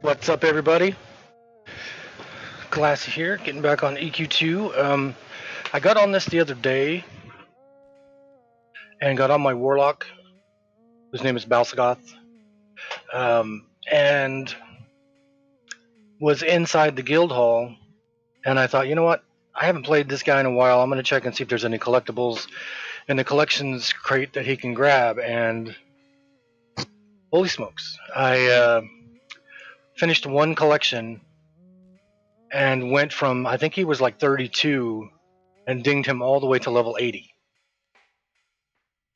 What's up, everybody? Glassy here, getting back on EQ2. I got on this the other day and got on my Warlock, whose name is Balsagoth, and was inside the guild hall. And I thought, you know what? I haven't played this guy in a while. I'm going to check and see if there's any collectibles in the collections crate that he can grab. And holy smokes, I finished one collection and went from, I think he was like 32, and dinged him all the way to level 80,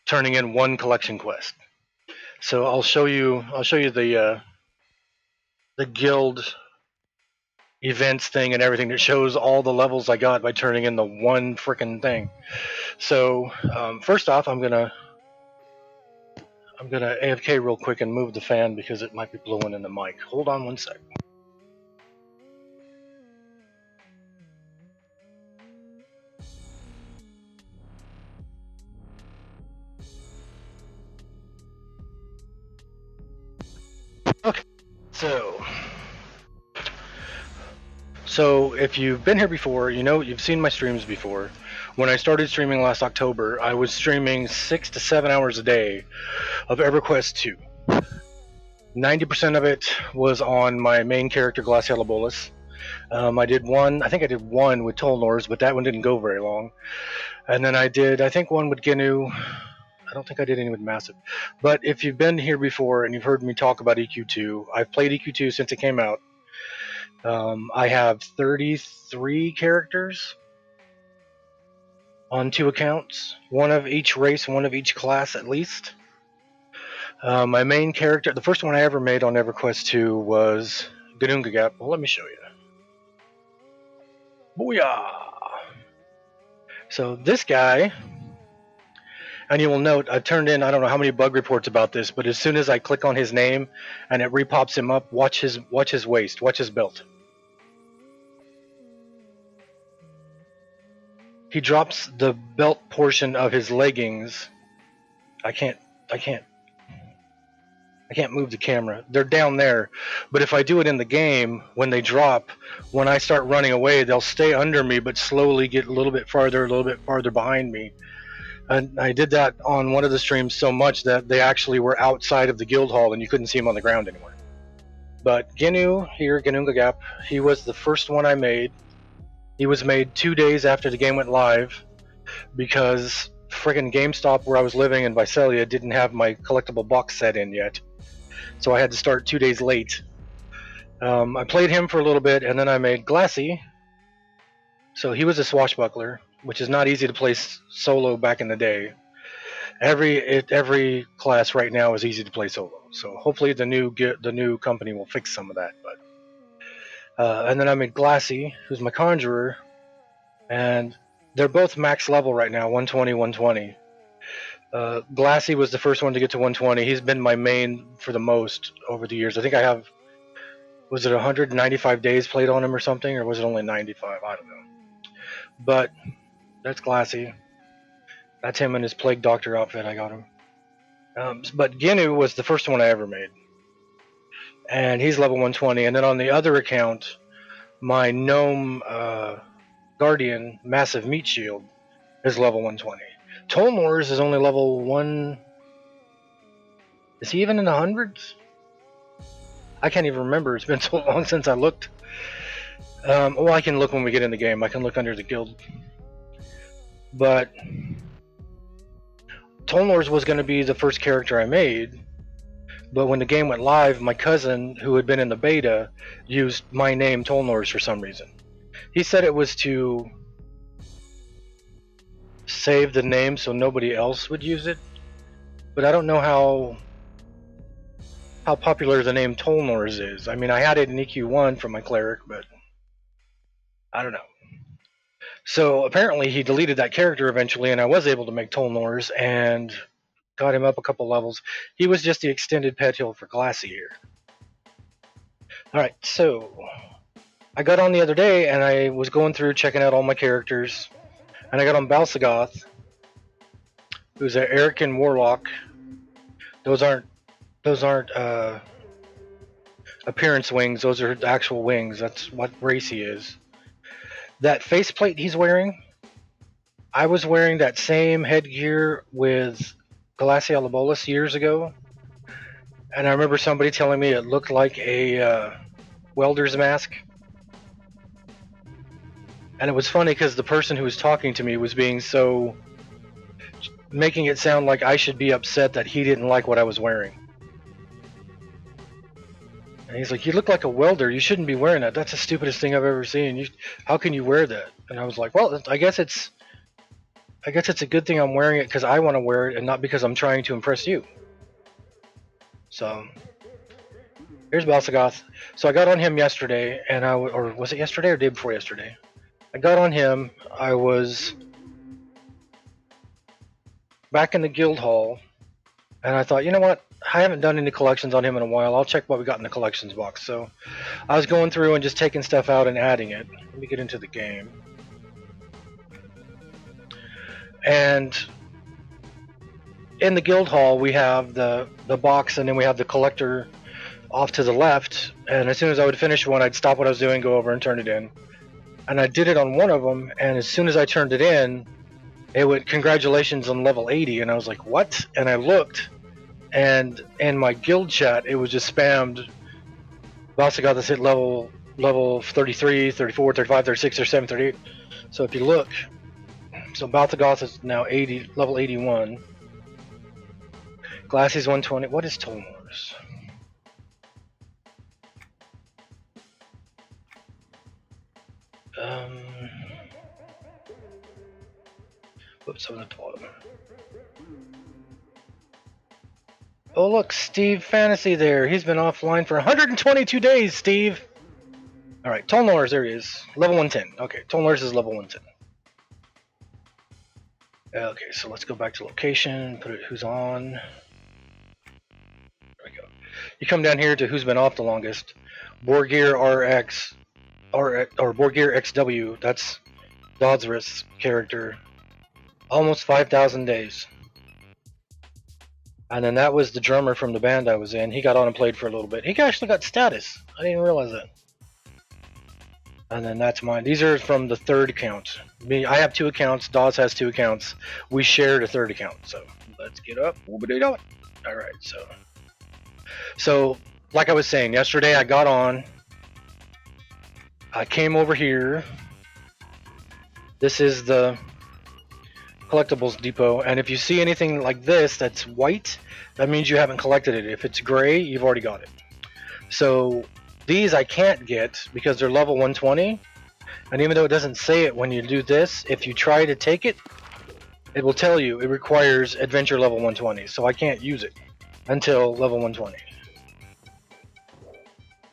turning in one collection quest. So I'll show you the guild events thing and everything that shows all the levels I got by turning in the one freaking thing. So first off, I'm gonna AFK real quick and move the fan because it might be blowing in the mic. Hold on one sec. Okay, so if you've been here before, you know you've seen my streams before. When I started streaming last October, I was streaming 6 to 7 hours a day of Everquest 2. 90% of it was on my main character, Glacialabolus. I think I did one with Tolnors, but that one didn't go very long. And then I think one with Gnu. I don't think I did any with Massive. But if you've been here before and you've heard me talk about EQ2, I've played EQ2 since it came out. I have 33 characters on 2 accounts, one of each race, one of each class at least. My main character, the first one I ever made on EverQuest 2 was Ganungagap. Well, let me show you. Booyah! So this guy, and you will note I've turned in I don't know how many bug reports about this, but as soon as I click on his name and it repops him up, watch his waist, watch his belt. He drops the belt portion of his leggings. I can't move the camera. They're down there. But if I do it in the game, when they drop, when I start running away, they'll stay under me but slowly get a little bit farther behind me. And I did that on one of the streams so much that they actually were outside of the guild hall and you couldn't see them on the ground anymore. But Gnu here, Ganungagap, he was the first one I made. He was made 2 days after the game went live because friggin' GameStop where I was living in Visalia didn't have my collectible box set in yet. So I had to start 2 days late. I played him for a little bit and then I made Glassy. So he was a swashbuckler, which is not easy to play solo back in the day. Every class right now is easy to play solo. So hopefully the new company will fix some of that. But and then I made Glassy, who's my conjurer, and they're both max level right now, 120, 120. Glassy was the first one to get to 120. He's been my main for the most over the years. I think I have, was it 195 days played on him or something, or was it only 95? I don't know. But that's Glassy. That's him in his Plague Doctor outfit. I got him. But Gnu was the first one I ever made, and he's level 120. And then on the other account, my gnome guardian, Massive Meat Shield, is level 120. Tolnors is only level 1. Is he even in the hundreds? I can't even remember. It's been so long since I looked. Well, I can look when we get in the game. I can look under the guild. But Tolnors was going to be the first character I made. But when the game went live, my cousin, who had been in the beta, used my name Tolnors for some reason. He said it was to save the name so nobody else would use it. But I don't know how popular the name Tolnors is. I mean, I had it in EQ1 for my cleric, but I don't know. So apparently he deleted that character eventually, and I was able to make Tolnors and got him up a couple levels. He was just the extended pet hill for Glassy here. Alright, so I got on the other day and I was going through checking out all my characters, and I got on Balsagoth, who's an Erican Warlock. Those aren't appearance wings. Those are actual wings. That's what race he is. That faceplate he's wearing, I was wearing that same headgear with Glacia Labolis years ago, and I remember somebody telling me it looked like a welder's mask. And it was funny because the person who was talking to me was being so, making it sound like I should be upset that he didn't like what I was wearing. And he's like, "You look like a welder. You shouldn't be wearing that. That's the stupidest thing I've ever seen. How can you wear that?" And I was like, "Well, I guess it's a good thing I'm wearing it because I want to wear it and not because I'm trying to impress you." So here's Balsagoth. So I got on him yesterday, and or was it yesterday or day before yesterday? I got on him. I was back in the guild hall, and I thought, you know what? I haven't done any collections on him in a while. I'll check what we got in the collections box. So I was going through and just taking stuff out and adding it. Let me get into the game. And in the guild hall, we have the box, and then we have the collector off to the left. And as soon as I would finish one, I'd stop what I was doing, go over and turn it in. And I did it on one of them, and as soon as I turned it in, it went, "Congratulations on level 80." And I was like, "What?" And I looked, and in my guild chat, it was just spammed. We also got this hit level 33, 34, 35, 36, 37, 38. So if you look, so Balthagoth is now 80, level 81. Glassy's 120. What is Tolnor's? Whoops, I'm at the bottom. Oh look, Steve Fantasy there. He's been offline for 122 days, Steve. Alright, Tolnor's, there he is. Level 110. Okay, Tolnor's is level 110. Okay, so let's go back to location, put it who's on. There we go. You come down here to who's been off the longest. Borgir RX, or Borgir XW, that's Dodsworth's character. Almost 5,000 days. And then that was the drummer from the band I was in. He got on and played for a little bit. He actually got status. I didn't realize that. And then that's mine. These are from the third account. I have 2 accounts. Dawes has 2 accounts. We shared a third account. So let's get up. Alright, so like I was saying, yesterday I got on. I came over here. This is the collectibles depot, and if you see anything like this that's white, that means you haven't collected it. If it's gray, you've already got it. So these I can't get because they're level 120, and even though it doesn't say it when you do this, if you try to take it, it will tell you it requires adventure level 120, so I can't use it until level 120.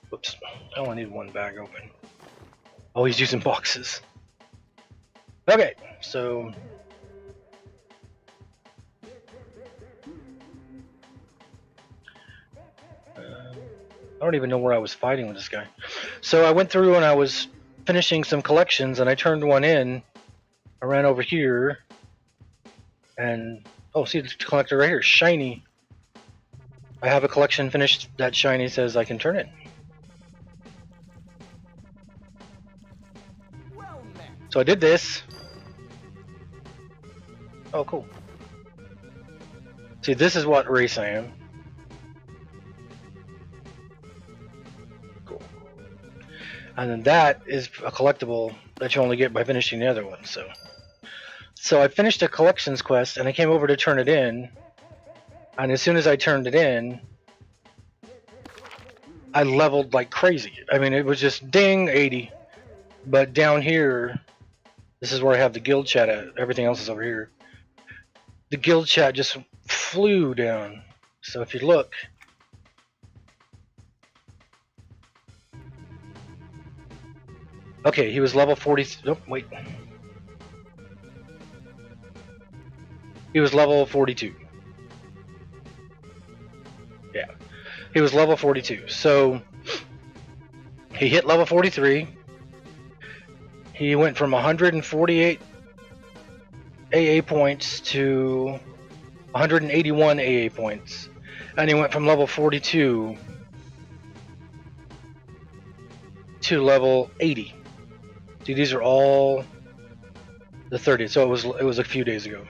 Whoops, I only need 1 bag open. Oh, he's using boxes. Okay, so I don't even know where I was fighting with this guy. So I went through and I was finishing some collections, and I turned one in. I ran over here, and oh, see the collector right here, shiny. I have a collection finished that shiny says I can turn it. So I did this. Oh, cool. See, this is what race I am. And then that is a collectible that you only get by finishing the other one. So I finished a collections quest, and I came over to turn it in. And as soon as I turned it in, I leveled like crazy. I mean, it was just ding, 80. But down here, this is where I have the guild chat at. Everything else is over here. The guild chat just flew down. So if you look, okay, he was level 40. Oh, wait. He was level 42. Yeah. He was level 42. So he hit level 43. He went from 148 AA points to 181 AA points. And he went from level 42 to level 80. See, these are all the 30th, so it was a few days ago.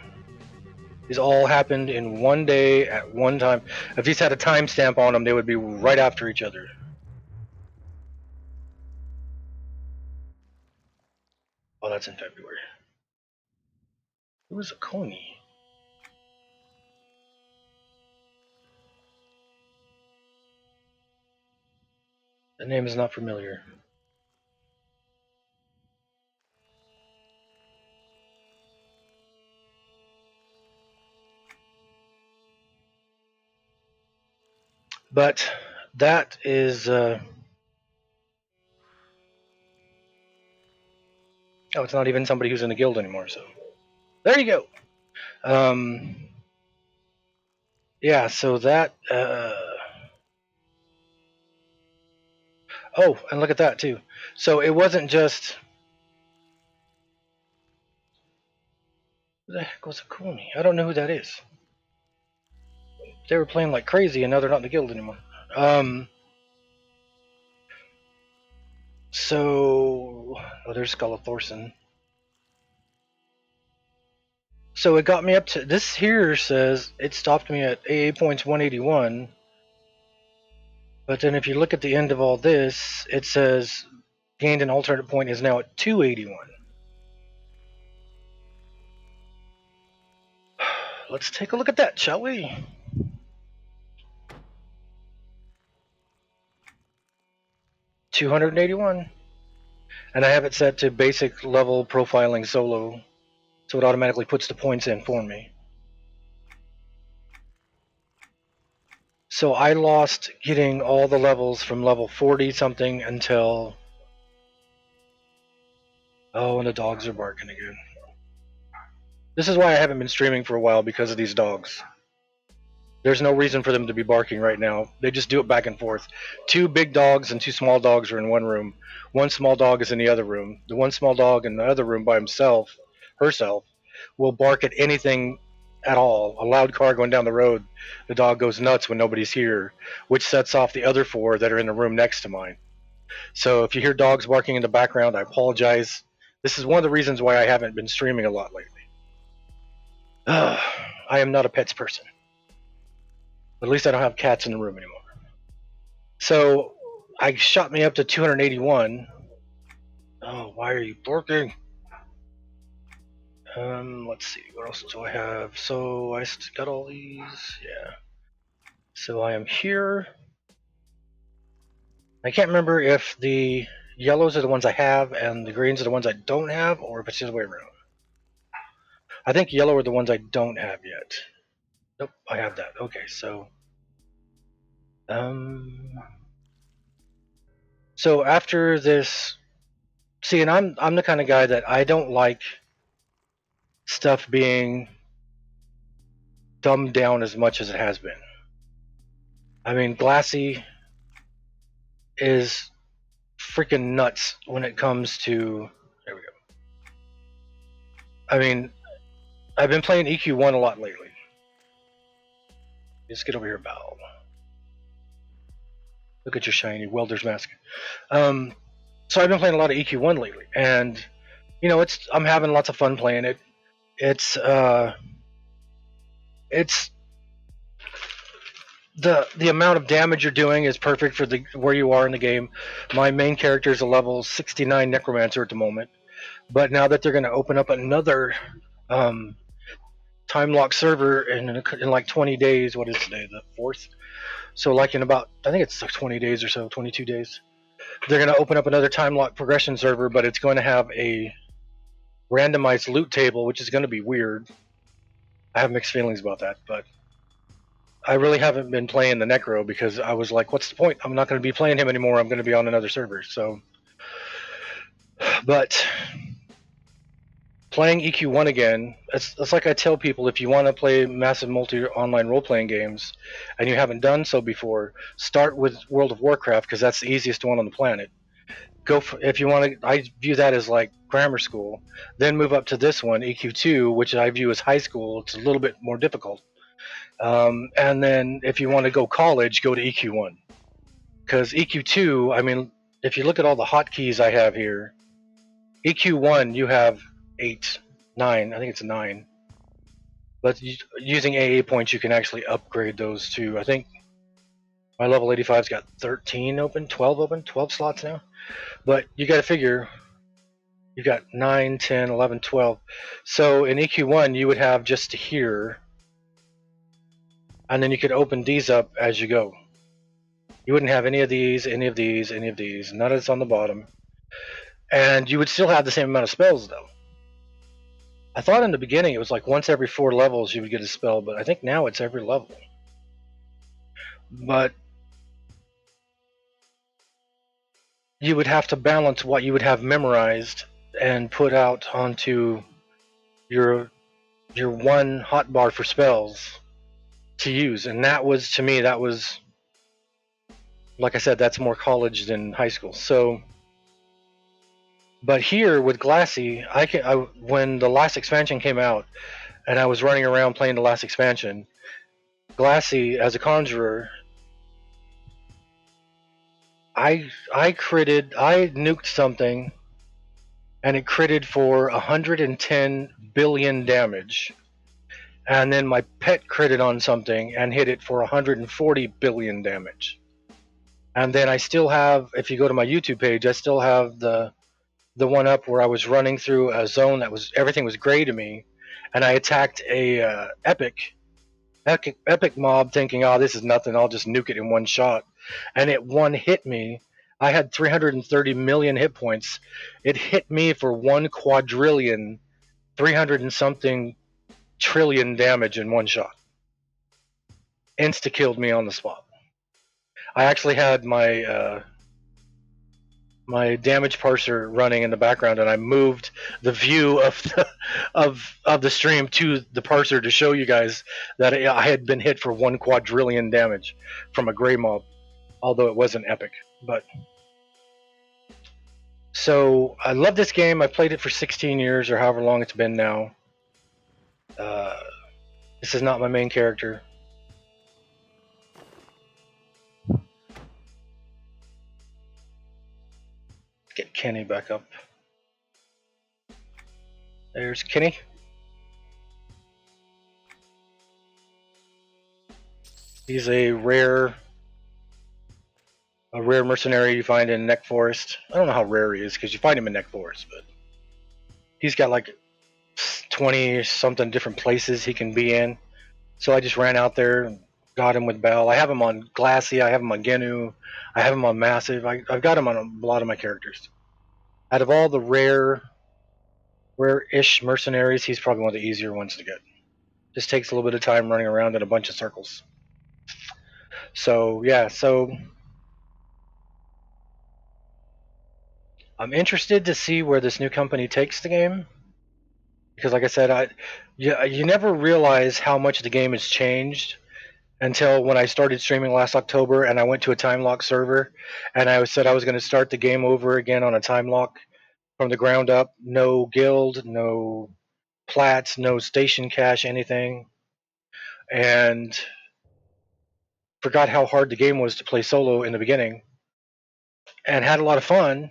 These all happened in one day at one time. If these had a timestamp on them, they would be right after each other. Oh, that's in February. Who was a Coney? The name is not familiar. But that is. Oh, it's not even somebody who's in the guild anymore. So there you go. Yeah. So that. Oh, and look at that too. So it wasn't just. Who the heck was a Coney? I don't know who that is. They were playing like crazy, and now they're not in the guild anymore. So, oh, there's Skull Thorson. So it got me up to this here says it stopped me at AA points 181. But then if you look at the end of all this, it says gained an alternate point is now at 281. Let's take a look at that, shall we? $281. And I have it set to basic level profiling solo, so it automatically puts the points in for me. So I lost getting all the levels from level 40 something until. Oh, and the dogs are barking again. This is why I haven't been streaming for a while, because of these dogs. There's no reason for them to be barking right now. They just do it back and forth. Two big dogs and two small dogs are in one room. One small dog is in the other room. The one small dog in the other room by herself, will bark at anything at all. A loud car going down the road, the dog goes nuts when nobody's here, which sets off the other four that are in the room next to mine. So if you hear dogs barking in the background, I apologize. This is one of the reasons why I haven't been streaming a lot lately. I am not a pets person. But at least I don't have cats in the room anymore. So I shot me up to 281. Oh, why are you barking? Let's see, what else do I have? So I got all these, yeah. So I am here. I can't remember if the yellows are the ones I have and the greens are the ones I don't have, or if it's the other way around. I think yellow are the ones I don't have yet. Nope, I have that. Okay, so so after this, see, and I'm the kind of guy that I don't like stuff being dumbed down as much as it has been. I mean, Glassy is freaking nuts when it comes to. There we go. I mean, I've been playing EQ1 a lot lately. Just get over here, Val. Look at your shiny welder's mask. So I've been playing a lot of EQ1 lately, and you know, I'm having lots of fun playing it. It's the amount of damage you're doing is perfect for where you are in the game. My main character is a level 69 necromancer at the moment, but now that they're going to open up another time lock server in like 20 days, what is today, the 4th? So like in about, I think it's like 20 days or so, 22 days, they're going to open up another time lock progression server, but it's going to have a randomized loot table, which is going to be weird. I have mixed feelings about that, but I really haven't been playing the Necro because I was like, what's the point? I'm not going to be playing him anymore. I'm going to be on another server. So, but playing EQ1 again, it's like I tell people, if you want to play massive multi-online role-playing games and you haven't done so before, start with World of Warcraft because that's the easiest one on the planet. If you want to, I view that as like grammar school. Then move up to this one, EQ2, which I view as high school. It's a little bit more difficult. And then if you want to go college, go to EQ1. Because EQ2, I mean, if you look at all the hotkeys I have here, EQ1 you have 8, 9. I think it's 9. But using AA points, you can actually upgrade those to. I think my level 85's got 13 open, 12 open, 12 slots now. But you got to figure you got 9, 10, 11, 12. So in EQ1, you would have just here, and then you could open these up as you go. You wouldn't have any of these, any of these, any of these. None of it's on the bottom. And you would still have the same amount of spells, though. I thought in the beginning it was like once every 4 levels you would get a spell, but I think now it's every level. But you would have to balance what you would have memorized and put out onto your one hotbar for spells to use. And that was, to me, that was, like I said, that's more college than high school. So, but here with Glassy, when the last expansion came out and I was running around playing the last expansion, Glassy as a conjurer, I nuked something and it critted for 110 billion damage. And then my pet critted on something and hit it for 140 billion damage. And then I still have, if you go to my YouTube page, I still have the one up where I was running through a zone that was, everything was gray to me, and I attacked a epic mob thinking, oh, this is nothing, I'll just nuke it in one shot. And it one hit me. I had 330 million hit points. It hit me for 1 quadrillion, 300 and something trillion damage in one shot. Insta killed me on the spot. I actually had my my damage parser running in the background, and I moved the view of the stream to the parser to show you guys that I had been hit for 1 quadrillion damage from a gray mob, although it wasn't epic. But so I love this game. I played it for 16 years or however long it's been now. This is not my main character. Get Kenny back up. There's Kenny. He's a rare mercenary you find in Neck Forest. I don't know how rare he is because you find him in Neck Forest, but he's got like 20 something different places he can be in. So I just ran out there and got him with Bell. I have him on Glassy, I have him on Genu, I have him on Massive. I've got him on a lot of my characters. Out of all the rare-ish mercenaries, he's probably one of the easier ones to get. Just takes a little bit of time running around in a bunch of circles. So yeah, so I'm interested to see where this new company takes the game, because like I said, you never realize how much the game has changed until when I started streaming last October and I went to a time lock server and I said I was going to start the game over again on a time lock from the ground up. No guild, no plats, no station cache, anything. And forgot how hard the game was to play solo in the beginning and had a lot of fun.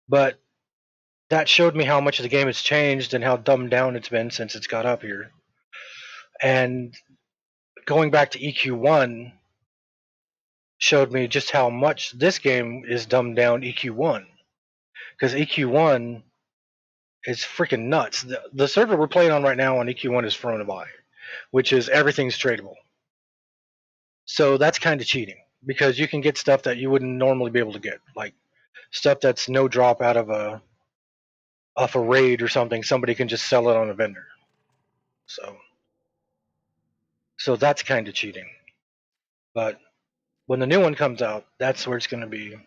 But that showed me how much the game has changed and how dumbed down it's been since it's got up here. And going back to EQ1 showed me just how much this game is dumbed down EQ1. Because EQ1 is freaking nuts. The server we're playing on right now on EQ1 is Fronaby, which is everything's tradable. So that's kind of cheating because you can get stuff that you wouldn't normally be able to get, like stuff that's no drop out of off a raid or something. Somebody can just sell it on a vendor. So that's kind of cheating. But when the new one comes out, that's where it's going to be.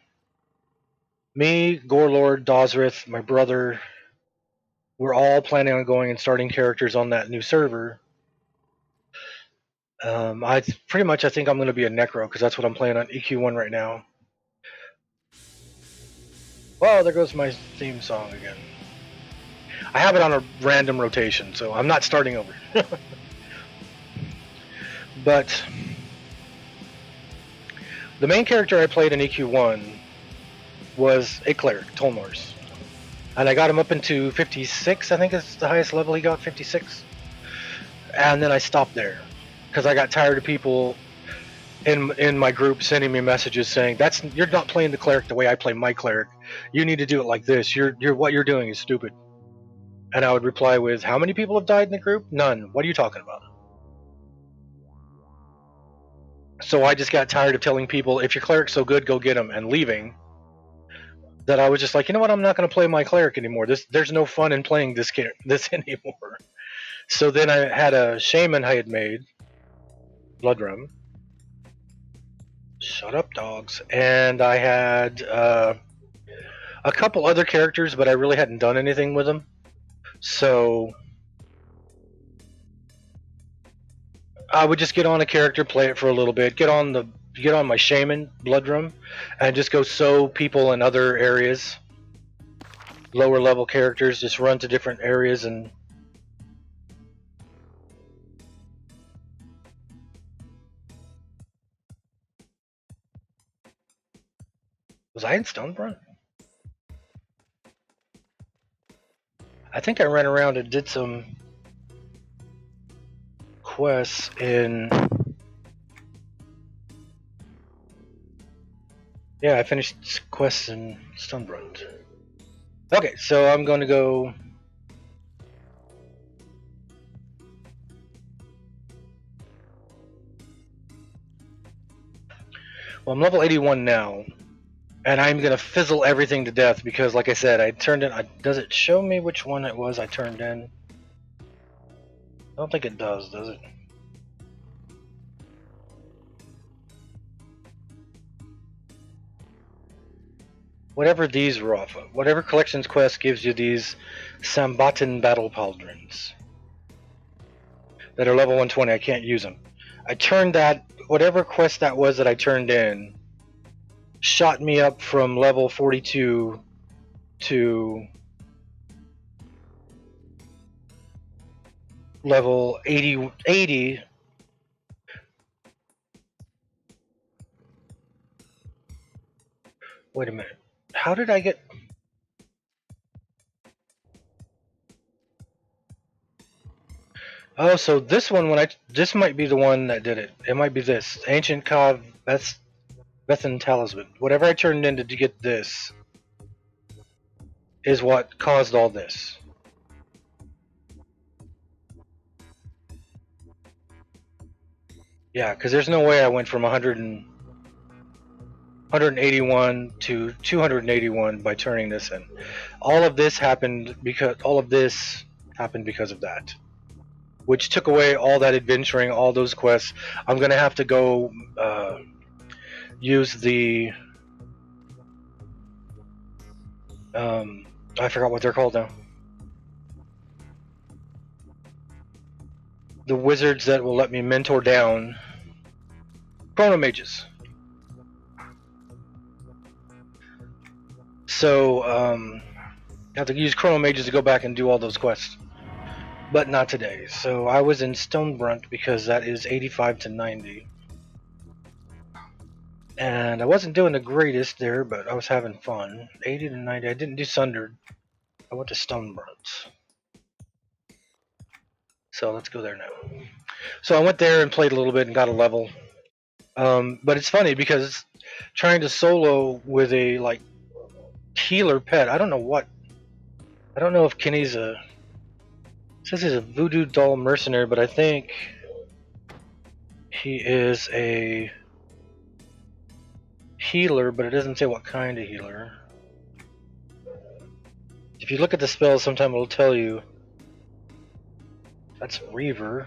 Me, Gorelord, Dosrith, my brother, we're all planning on going and starting characters on that new server. I think I'm going to be a Necro because that's what I'm playing on EQ1 right now. Well, there goes my theme song again. I have it on a random rotation, so I'm not starting over. But The main character I played in EQ1 was a cleric, Tolnor's. And I got him up into 56, I think is the highest level he got, 56. And then I stopped there because I got tired of people in my group sending me messages saying you're not playing the cleric the way I play my cleric. You need to do it like this. You're what you're doing is stupid. And I would reply with, how many people have died in the group? None. What are you talking about? So I just got tired of telling people, if your cleric's so good, go get him, and leaving. That I was just like, you know what? I'm not going to play my cleric anymore. There's no fun in playing this anymore. So then I had a shaman I had made, Bloodrum. Shut up, dogs. And I had a couple other characters, but I really hadn't done anything with them. So I would just get on a character, play it for a little bit, get on my shaman, Bloodrum, and just go sow people in other areas. Lower level characters, just run to different areas and was I in Stonebrunt? I think I ran around and did some quests in. Yeah, I finished quests in Stonebrunt. Okay, so I'm going to go. Well, I'm level 81 now, and I'm going to fizzle everything to death because, like I said, I turned in. Does it show me which one it was I turned in? I don't think it does it? Whatever these were off of. Whatever collections quest gives you these Sambatan battle pauldrons that are level 120, I can't use them. I turned that, whatever quest that was that I turned in, shot me up from level 42 to level 80. Wait a minute. How did I get... Oh, so this one, this might be the one that did it. It might be this. Ancient Kav, that's Bethan Talisman. Whatever I turned in to get this is what caused all this. Yeah, because there's no way I went from 181 to 281 by turning this in. All of this happened because of that, which took away all that adventuring, all those quests. I'm gonna have to go use the I forgot what they're called now. The wizards that will let me mentor down chrono mages. So I have to use chrono mages to go back and do all those quests, but not today. So I was in Stonebrunt because that is 85 to 90. And I wasn't doing the greatest there, but I was having fun. 80 to 90. I didn't do Sundered. I went to Stonebrunt. So let's go there now. So I went there and played a little bit and got a level. But it's funny because trying to solo with a like healer pet, I don't know if Kenny's it says he's a voodoo doll mercenary, but I think he is a healer, but it doesn't say what kind of healer. If you look at the spells, sometime it'll tell you. That's Reaver.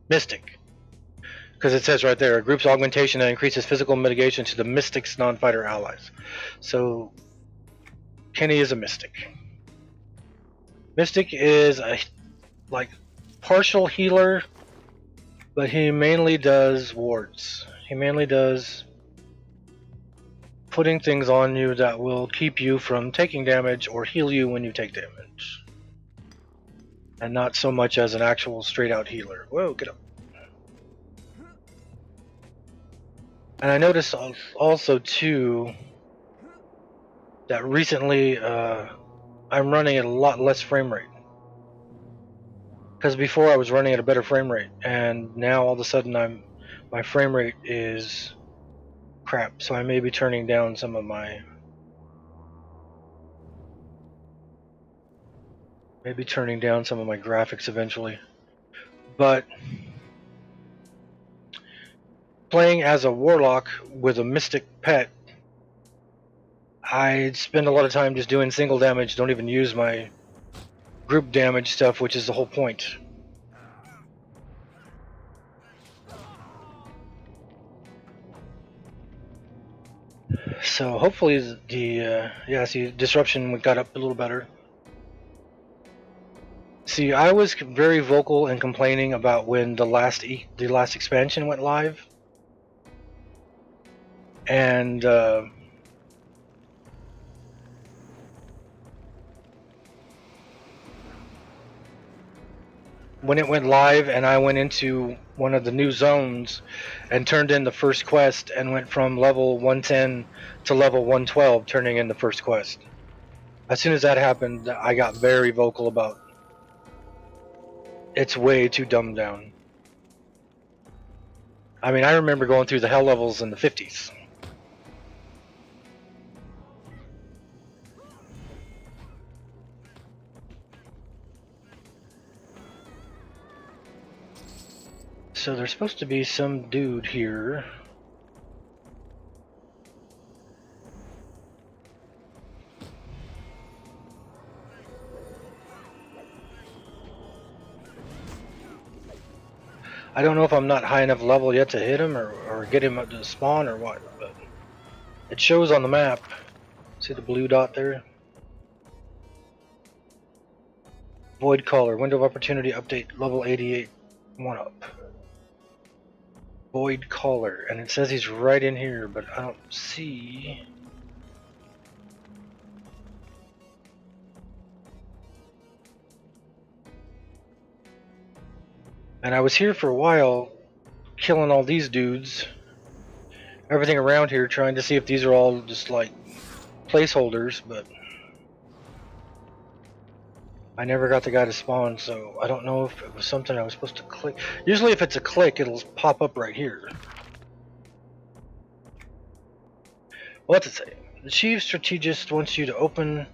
Mystic. Because it says right there, a group's augmentation that increases physical mitigation to the Mystic's non-fighter allies. So, Kenny is a Mystic. Mystic is a partial healer, but he mainly does wards. He mainly does putting things on you that will keep you from taking damage or heal you when you take damage. and not so much as an actual straight out healer. Whoa, get up. And I noticed also too that recently I'm running at a lot less frame rate. Because before I was running at a better frame rate, and now all of a sudden my frame rate is crap. So I may be turning down some of my graphics eventually. But playing as a Warlock with a Mystic pet, I spend a lot of time just doing single damage, don't even use my group damage stuff, which is the whole point. So hopefully the disruption got up a little better. See, I was very vocal and complaining about when the last expansion went live, and when it went live, and I went into one of the new zones and turned in the first quest, and went from level 110 to level 112, turning in the first quest. As soon as that happened, I got very vocal about it's way too dumbed down. I mean, I remember going through the hell levels in the 50s. So there's supposed to be some dude here. I don't know if I'm not high enough level yet to hit him or get him up to spawn or what, but it shows on the map. See the blue dot there? Void Caller, window of opportunity update, level 88, 1 up. Void Caller, and it says he's right in here, but I don't see. And I was here for a while, killing all these dudes, everything around here, trying to see if these are all just like placeholders, but I never got the guy to spawn, so I don't know if it was something I was supposed to click. Usually if it's a click, it'll pop up right here. What's it say? The chief strategist wants you to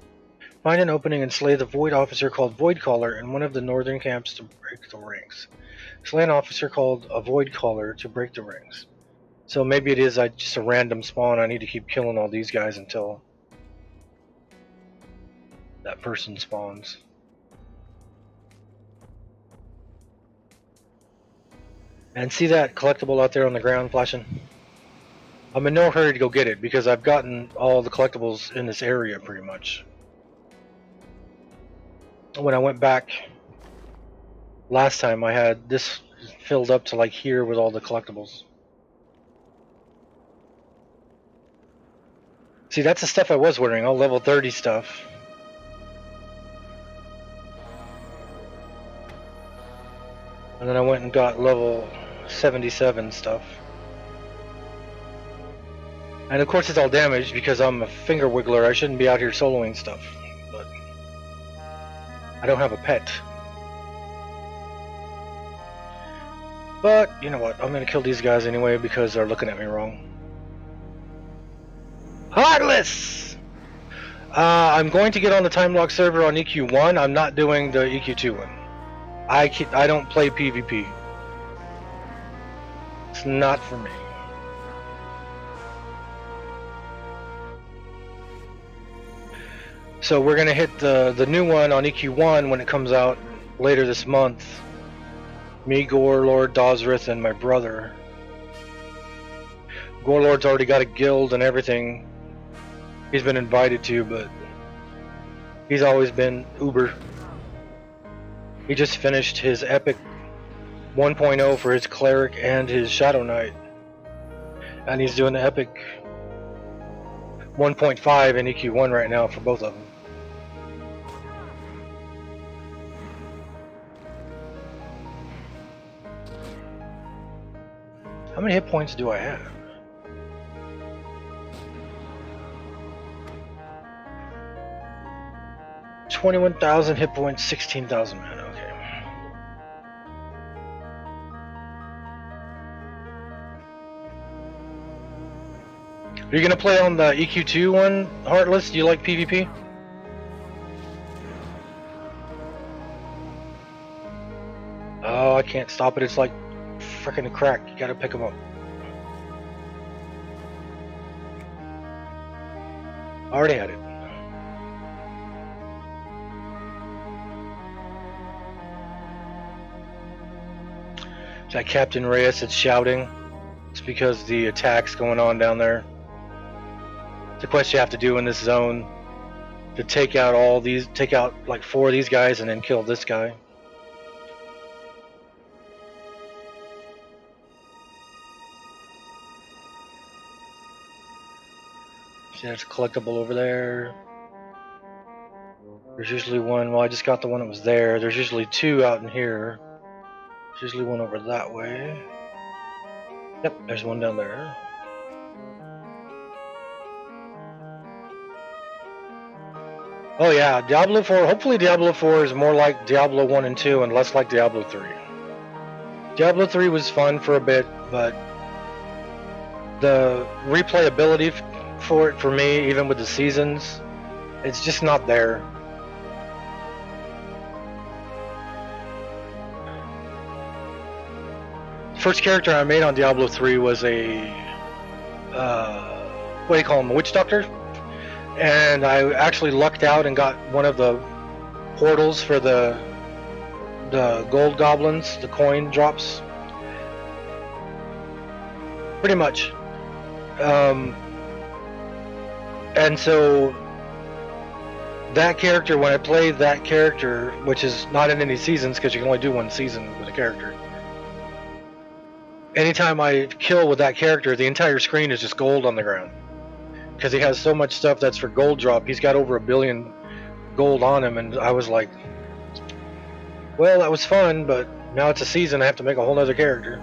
find an opening and slay the void officer called Void Caller in one of the northern camps to break the ranks. Slay an officer called a Void Caller to break the ranks. So maybe it is just a random spawn. I need to keep killing all these guys until that person spawns. And see that collectible out there on the ground flashing? I'm in no hurry to go get it because I've gotten all the collectibles in this area pretty much. When I went back last time, I had this filled up to like here with all the collectibles. See, that's the stuff I was wearing, all level 30 stuff. And then I went and got level 77 stuff. And of course it's all damaged because I'm a finger wiggler. I shouldn't be out here soloing stuff. But I don't have a pet. But, you know what, I'm gonna kill these guys anyway because they're looking at me wrong. Heartless! I'm going to get on the time lock server on EQ1. I'm not doing the EQ2 one. I don't play PvP. It's not for me. So we're gonna hit the new one on EQ1 when it comes out later this month. Me, Gorelord, Dosrith, and my brother. Gorelord's already got a guild and everything. He's been invited to, but he's always been uber. He just finished his epic 1.0 for his cleric and his shadow knight, and he's doing the epic 1.5 in EQ1 right now for both of them. How many hit points do I have? $21,000 hit points, 16,000 mana. Okay. Are you gonna play on the EQ2 one, Heartless? Do you like PvP? Oh, I can't stop it. It's like freaking a crack. You gotta pick them up. I already had it. That Captain Reyes that's shouting. It's because the attack's going on down there. It's a quest you have to do in this zone to take out like 4 of these guys and then kill this guy. See, there's a collectible over there. There's usually one. Well, I just got the one that was there. There's usually 2 out in here. There's usually one over that way. Yep, there's one down there. Oh yeah, Diablo 4. Hopefully Diablo 4 is more like Diablo 1 and 2 and less like Diablo 3. Diablo 3 was fun for a bit, but the replayability for it, for me, even with the seasons, it's just not there. First character I made on Diablo 3 was a, what do you call him, a witch doctor? And I actually lucked out and got one of the portals for the gold goblins, the coin drops. Pretty much. And so that character, when I played that character, which is not in any seasons because you can only do 1 season with a character, anytime I kill with that character, the entire screen is just gold on the ground. Because he has so much stuff that's for gold drop. He's got over 1 billion gold on him, and I was like, well, that was fun, but now it's a season, I have to make a whole other character.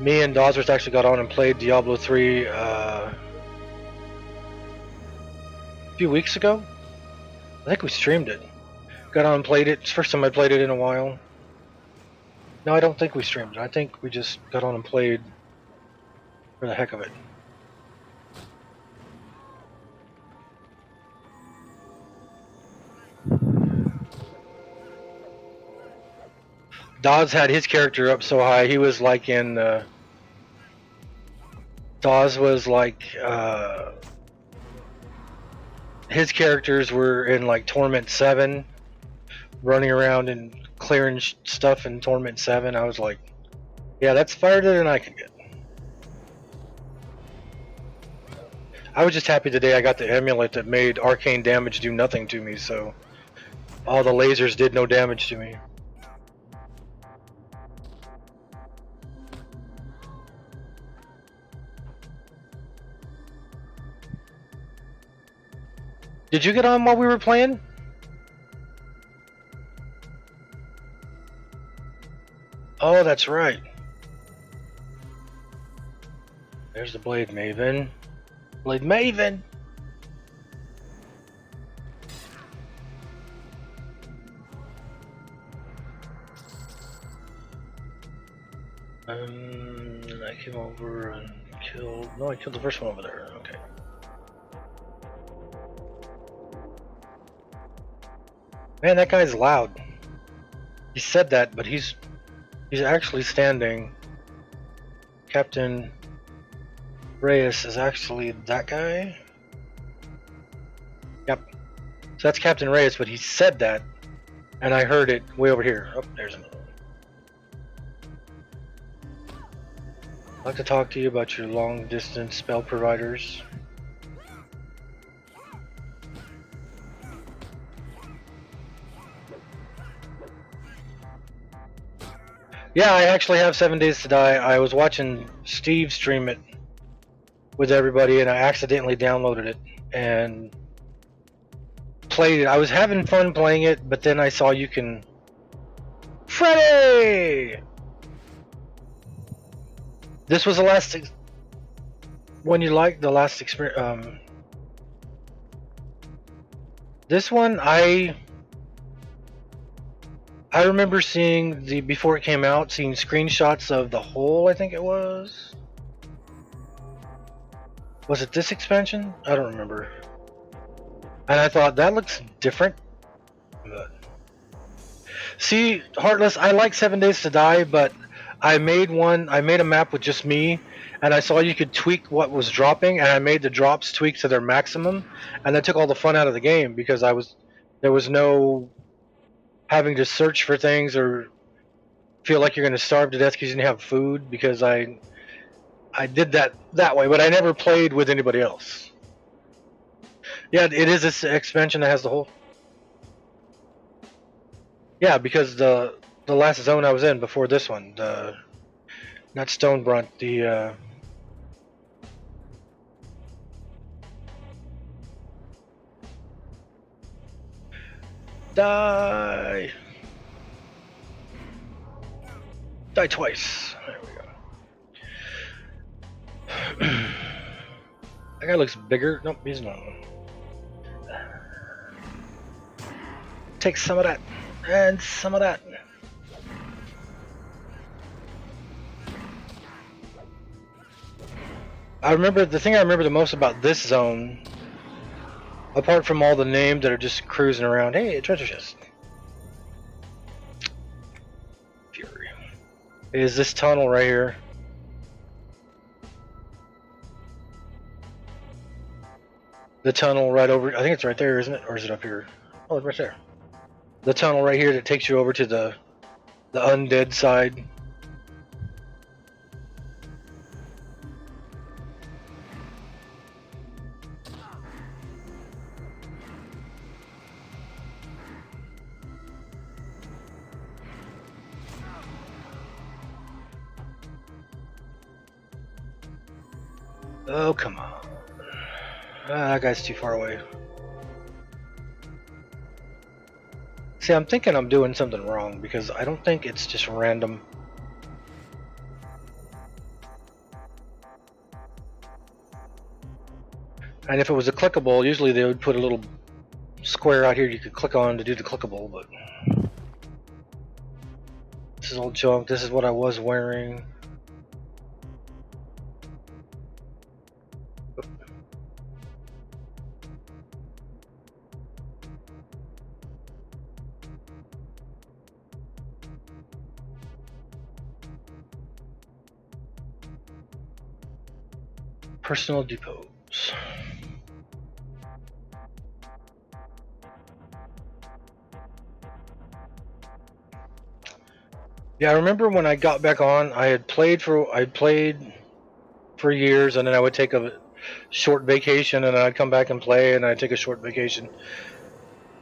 Me and Dawsworth actually got on and played Diablo 3 a few weeks ago. I think we streamed it. Got on and played it. It's the first time I played it in a while. No, I don't think we streamed it. I think we just got on and played for the heck of it. Dawes had his character up so high, he was like in... Dawes was like... his characters were in like Torment 7, running around and clearing stuff in Torment 7. I was like, yeah, that's farther than I could get. I was just happy today I got the amulet that made arcane damage do nothing to me, so all the lasers did no damage to me. Did you get on while we were playing? Oh, that's right. There's the Blade Maven. Blade Maven! I came over and killed... No, I killed the first one over there. Okay. Man, that guy's loud. He said that, but he's actually standing. Captain Reyes is actually that guy? Yep. So that's Captain Reyes, but he said that, and I heard it way over here. Oh, there's another one. I'd like to talk to you about your long-distance spell providers. Yeah, I actually have 7 Days to Die. I was watching Steve stream it with everybody, and I accidentally downloaded it and played it. I was having fun playing it, but then I saw you can. Freddy! This was the last one you liked. The last experience. This one I remember seeing before it came out, seeing screenshots of the hole. I think it was. Was it this expansion? I don't remember. And I thought that looks different. But see, Heartless, I like 7 Days to Die, but I made a map with just me, and I saw you could tweak what was dropping, and I made the drops tweak to their maximum, and that took all the fun out of the game because there was no having to search for things or feel like you're going to starve to death because you didn't have food because I did that way, but I never played with anybody else. Yeah, it is this expansion that has the whole. Yeah, because the last zone I was in before this one, not Stonebrunt, the die twice. There we go. That guy looks bigger. Nope, he's not. Take some of that and some of that. The thing I remember the most about this zone, apart from all the names that are just cruising around. Hey, a treasure chest. Fury. Is this tunnel right here? The tunnel right over. I think it's right there, isn't it? Or is it up here? Oh, it's right there. The tunnel right here that takes you over to the undead side. Oh, come on. That guy's too far away. See, I'm thinking I'm doing something wrong because I don't think it's just random. And if it was a clickable, usually they would put a little square out here you could click on to do the clickable, but this is old junk. This is what I was wearing. Personal depots. Yeah, I remember when I got back on, I played for years, and then I would take a short vacation, and I'd come back and play, and I'd take a short vacation.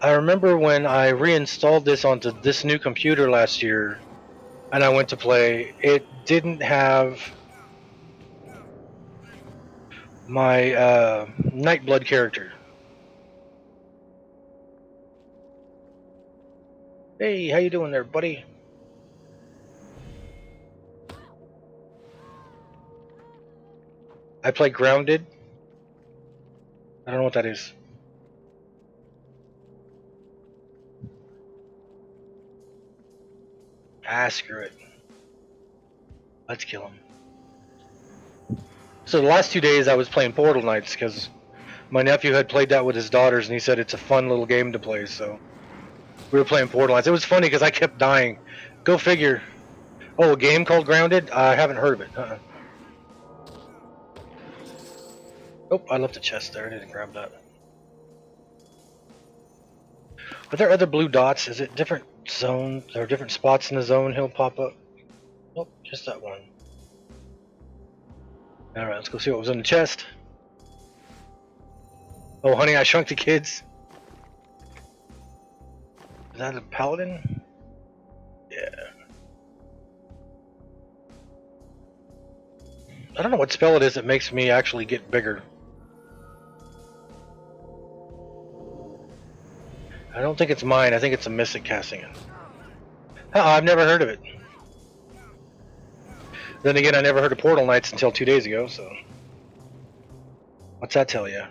I remember when I reinstalled this onto this new computer last year, and I went to play. It didn't have my Nightblood character. Hey, how you doing there, buddy? I play Grounded. I don't know what that is. Ah, screw it. Let's kill him. So the last 2 days I was playing Portal Knights because my nephew had played that with his daughters, and he said it's a fun little game to play. So we were playing Portal Knights. It was funny because I kept dying. Go figure. Oh, a game called Grounded? I haven't heard of it. Oh, I left a chest there. I didn't grab that. Are there other blue dots? Is it different zones or different spots in the zone he'll pop up? Nope, just that one. Alright, let's go see what was in the chest. Oh, Honey, I Shrunk the Kids. Is that a paladin? Yeah. I don't know what spell it is that makes me actually get bigger. I don't think it's mine. I think it's a Mystic casting it. Oh, I've never heard of it. Then again, I never heard of Portal Knights until 2 days ago, so... What's that tell you?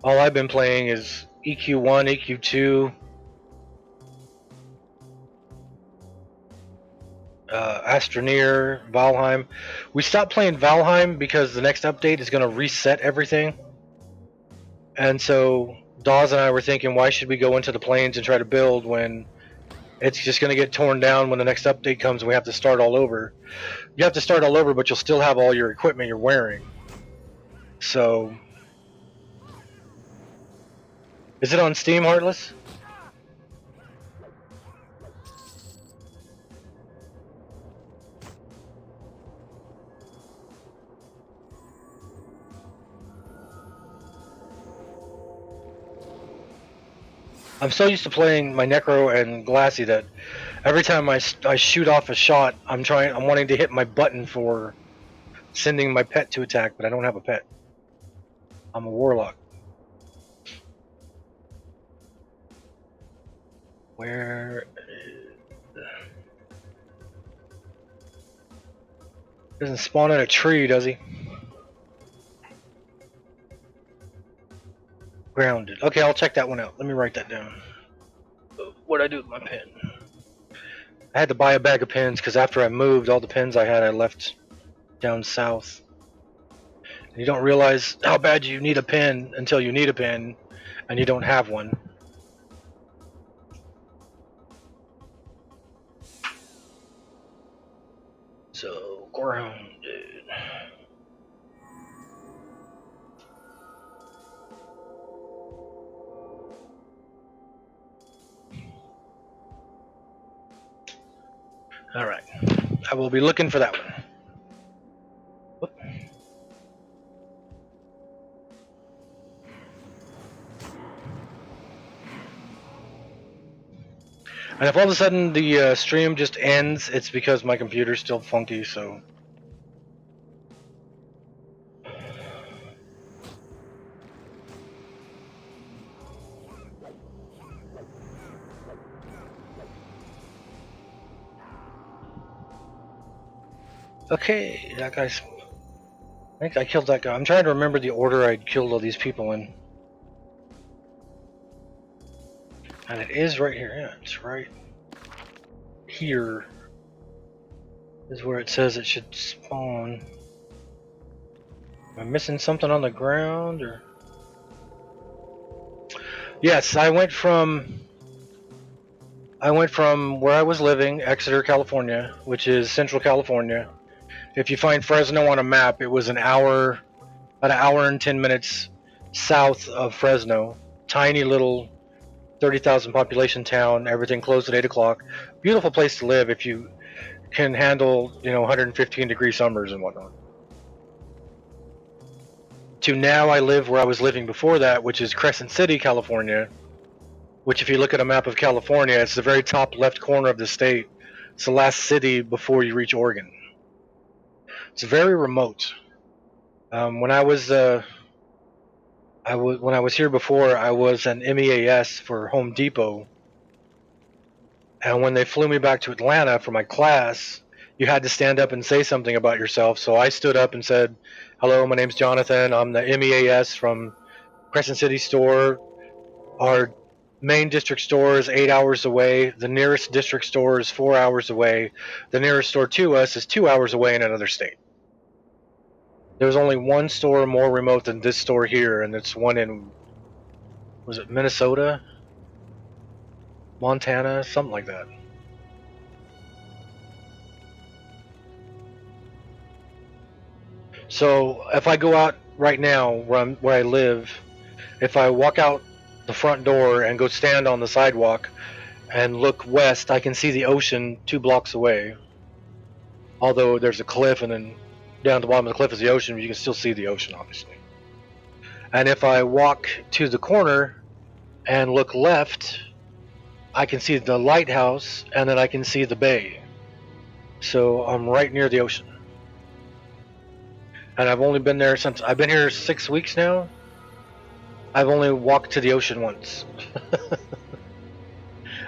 All I've been playing is EQ1, EQ2, Astroneer, Valheim. We stopped playing Valheim because the next update is going to reset everything. And so Dawes and I were thinking, why should we go into the plains and try to build when it's just going to get torn down when the next update comes and we have to start all over. You have to start all over, but you'll still have all your equipment you're wearing. So... Is it on Steam, Heartless? I'm so used to playing my Necro and Glassy that every time I shoot off a shot, I'm wanting to hit my button for sending my pet to attack, but I don't have a pet. I'm a Warlock. Where... Doesn't spawn in a tree, does he? Grounded. Okay, I'll check that one out. Let me write that down. What'd I do with my pen? I had to buy a bag of pens because after I moved, all the pens I had I left down south. And you don't realize how bad you need a pen until you need a pen and you don't have one. So, grounded. Alright. I will be looking for that one. Whoop. And if all of a sudden the stream just ends, it's because my computer's still funky, so... Okay, that guy's... I think I killed that guy. I'm trying to remember the order I'd killed all these people in. And it is right here. Yeah, it's right here. Is where it says it should spawn. Am I missing something on the ground, or... Yes, I went from where I was living, Exeter, California, which is Central California. If you find Fresno on a map, it was about an hour and 10 minutes south of Fresno. Tiny little 30,000 population town. Everything closed at 8 o'clock. Beautiful place to live if you can handle, 115 degree summers and whatnot. To now I live where I was living before that, which is Crescent City, California. Which, if you look at a map of California, it's the very top left corner of the state. It's the last city before you reach Oregon. It's very remote. When I was here before, I was an MEAS for Home Depot, and when they flew me back to Atlanta for my class, you had to stand up and say something about yourself. So I stood up and said, "Hello, my name's Jonathan. I'm the MEAS from Crescent City store. Our main district store is 8 hours away. The nearest district store is 4 hours away. The nearest store to us is 2 hours away in another state." There's only one store more remote than this store here, and it's one in, was it Minnesota? Montana? Something like that. So if I go out right now where I live, if I walk out the front door and go stand on the sidewalk and look west, I can see the ocean 2 blocks away. Although there's a cliff, and then down at the bottom of the cliff is the ocean, but you can still see the ocean, obviously. And if I walk to the corner and look left, I can see the lighthouse, and then I can see the bay. So I'm right near the ocean. And I've only been there since, I've been here 6 weeks now. I've only walked to the ocean once.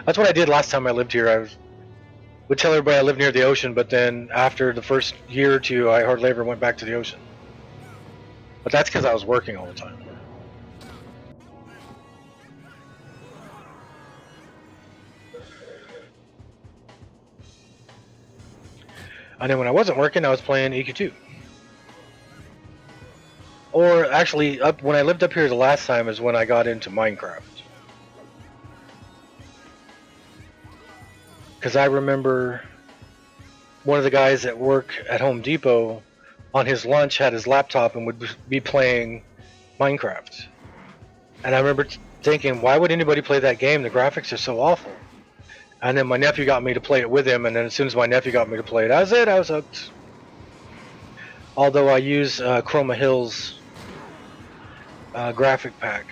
That's what I did last time I lived here. Would tell everybody I live near the ocean, but then after the first year or two, I hardly ever went back to the ocean. But that's because I was working all the time. And then when I wasn't working, I was playing EQ2. Or actually, when I lived up here the last time is when I got into Minecraft. Because I remember one of the guys at work at Home Depot on his lunch had his laptop and would be playing Minecraft. And I remember thinking, why would anybody play that game? The graphics are so awful. And then my nephew got me to play it with him, and then as soon as my nephew got me to play it, that was it. I was hooked. Although I use Chroma Hill's graphic pack,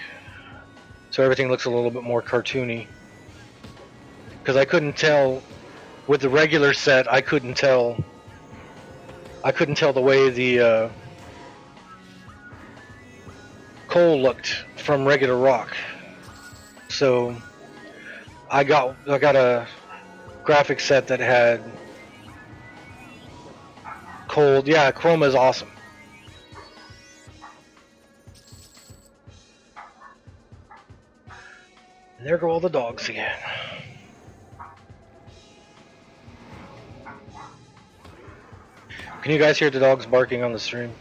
so everything looks a little bit more cartoony. Because I couldn't tell with the regular set, I couldn't tell the way the coal looked from regular rock. So I got a graphic set that had cold. Yeah, Chroma is awesome. And there go all the dogs again. Can you guys hear the dogs barking on the stream?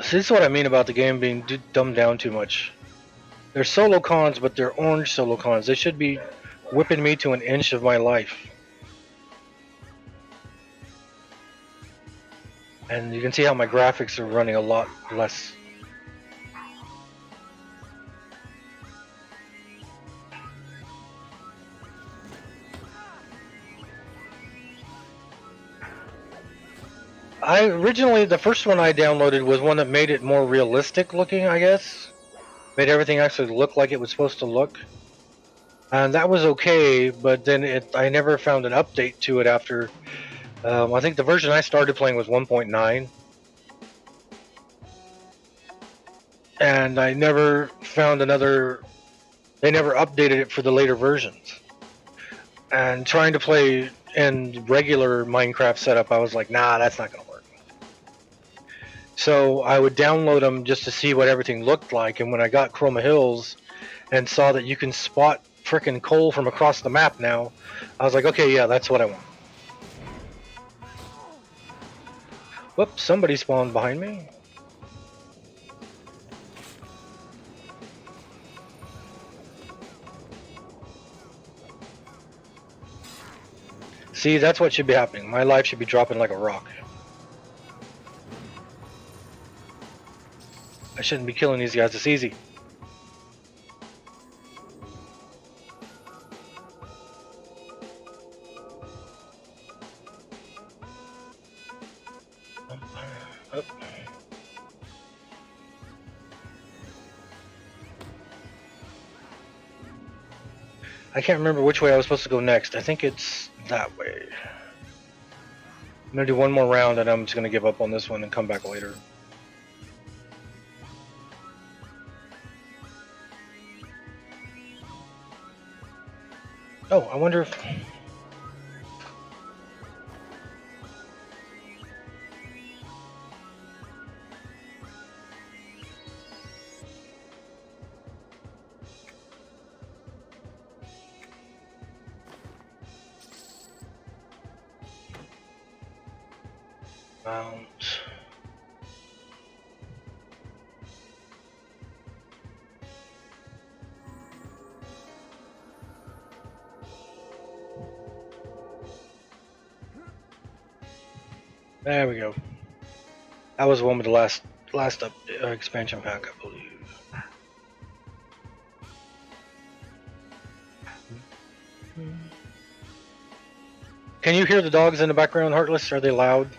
See, this is what I mean about the game being dumbed down too much. They're solo cons, but they're orange solo cons. They should be whipping me to an inch of my life. And you can see how my graphics are running a lot less. Originally, the first one I downloaded was one that made it more realistic looking, I guess. Made everything actually look like it was supposed to look. And that was okay, but then I never found an update to it after. I think the version I started playing was 1.9. And I never found another. They never updated it for the later versions. And trying to play in regular Minecraft setup, I was like, nah, that's not going to work. So I would download them just to see what everything looked like. And when I got Chroma Hills and saw that you can spot frickin' coal from across the map now, I was like, okay, yeah, that's what I want. Whoops, somebody spawned behind me. See, that's what should be happening. My life should be dropping like a rock. I shouldn't be killing these guys. It's easy. Oh. I can't remember which way I was supposed to go next. I think it's that way. I'm going to do one more round and I'm just going to give up on this one and come back later. Oh, I wonder if... Mount... There we go. That was one with the last expansion pack, I believe. Can you hear the dogs in the background, Heartless? Are they loud?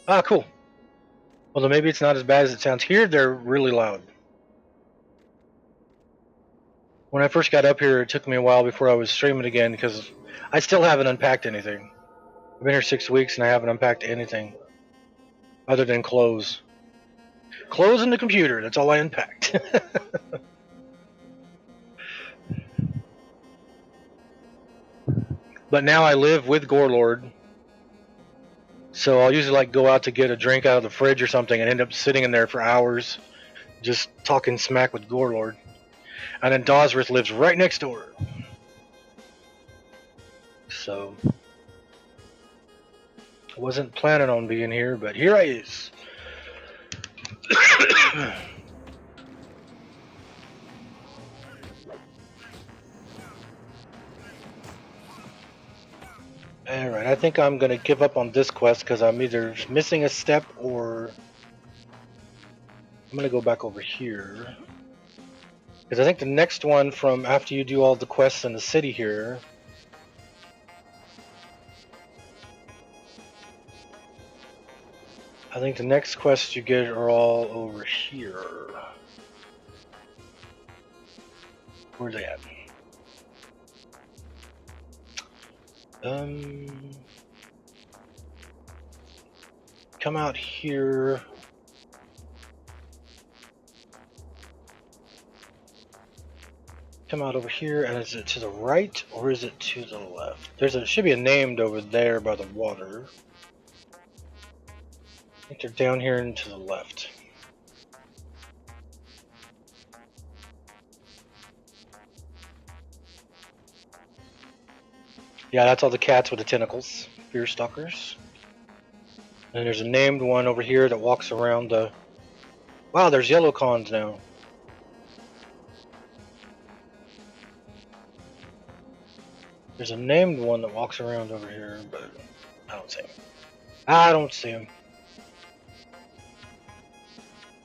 Ah, cool. Well, then maybe it's not as bad as it sounds. Here, they're really loud. When I first got up here, it took me a while before I was streaming again because I still haven't unpacked anything. I've been here 6 weeks and I haven't unpacked anything other than clothes. Clothes and the computer. That's all I unpacked. But now I live with Gorelord, so I'll usually like go out to get a drink out of the fridge or something and end up sitting in there for hours just talking smack with Gorelord. And then Dosrith lives right next door. So I wasn't planning on being here, but here I is. Alright, I think I'm gonna give up on this quest because I'm either missing a step or I'm gonna go back over here. Because I think the next one from after you do all the quests in the city here. I think the next quests you get are all over here. Where are they at? Come out here. Come out over here, and is it to the right or is it to the left? Should be a named over there by the water. I think they're down here and to the left. Yeah, that's all the cats with the tentacles. Fear stalkers. And there's a named one over here that walks around the... Wow, there's yellow cons now. There's a named one that walks around over here, but I don't see him. I don't see him.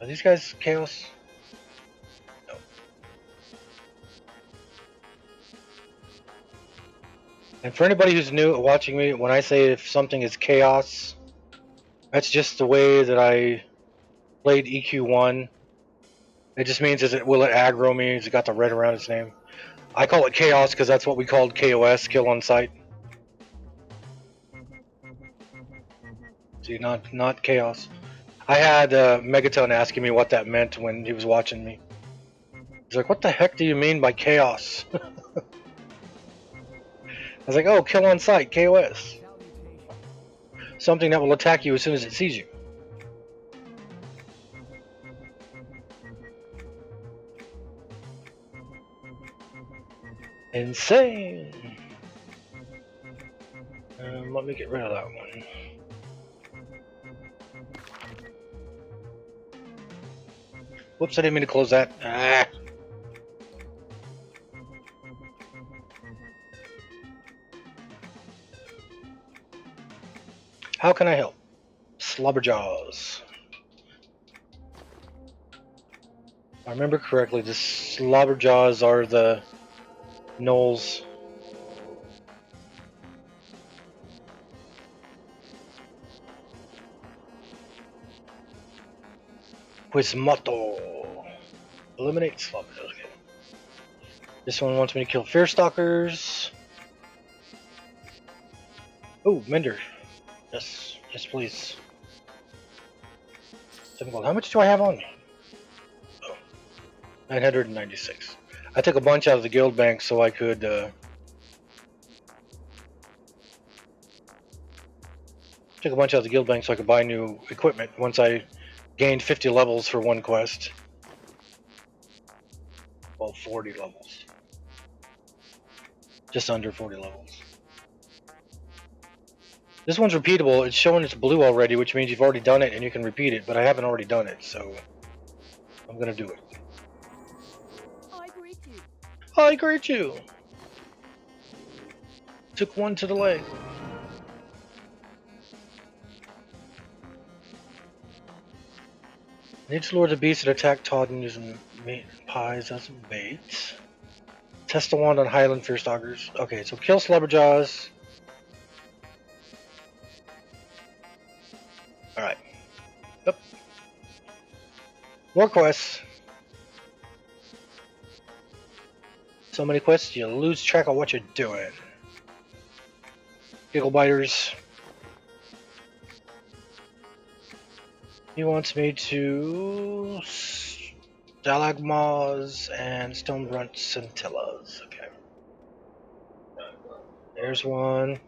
Are these guys chaos? No. And for anybody who's new watching me, when I say if something is chaos, that's just the way that I played EQ1. It just means will it aggro me? Has it got the red around its name? I call it chaos because that's what we called KOS, kill on sight. See, not chaos. I had Megaton asking me what that meant when he was watching me. He's like, "What the heck do you mean by chaos?" I was like, "Oh, kill on sight, KOS. Something that will attack you as soon as it sees you." Insane. Let me get rid of that one. Whoops, I didn't mean to close that. Ah. How can I help? Slobberjaws. If I remember correctly, the Slobberjaws are the gnolls. Quizmoto. Eliminate Slobberjaws. Okay. This one wants me to kill Fear Stalkers. Oh, Mender. Yes, yes, please. How much do I have on me? Oh, 996. I took a bunch out of the guild bank so I could. Took a bunch out of the guild bank so I could buy new equipment once I gained 50 levels for one quest. Well, 40 levels. Just under 40 levels. This one's repeatable. It's showing it's blue already, which means you've already done it and you can repeat it, but I haven't already done it, so I'm gonna do it. I greet you. I greet you. Took one to the leg. Need to lure the beast that attack Todden using pies as bait. Test the wand on Highland Fear Stalkers. Okay, so kill Slobberjaws. Alright. Yep. More quests. So many quests, you lose track of what you're doing. Giggle biters. He wants me to stalagmas and stone grunt scintillas. Okay. There's one.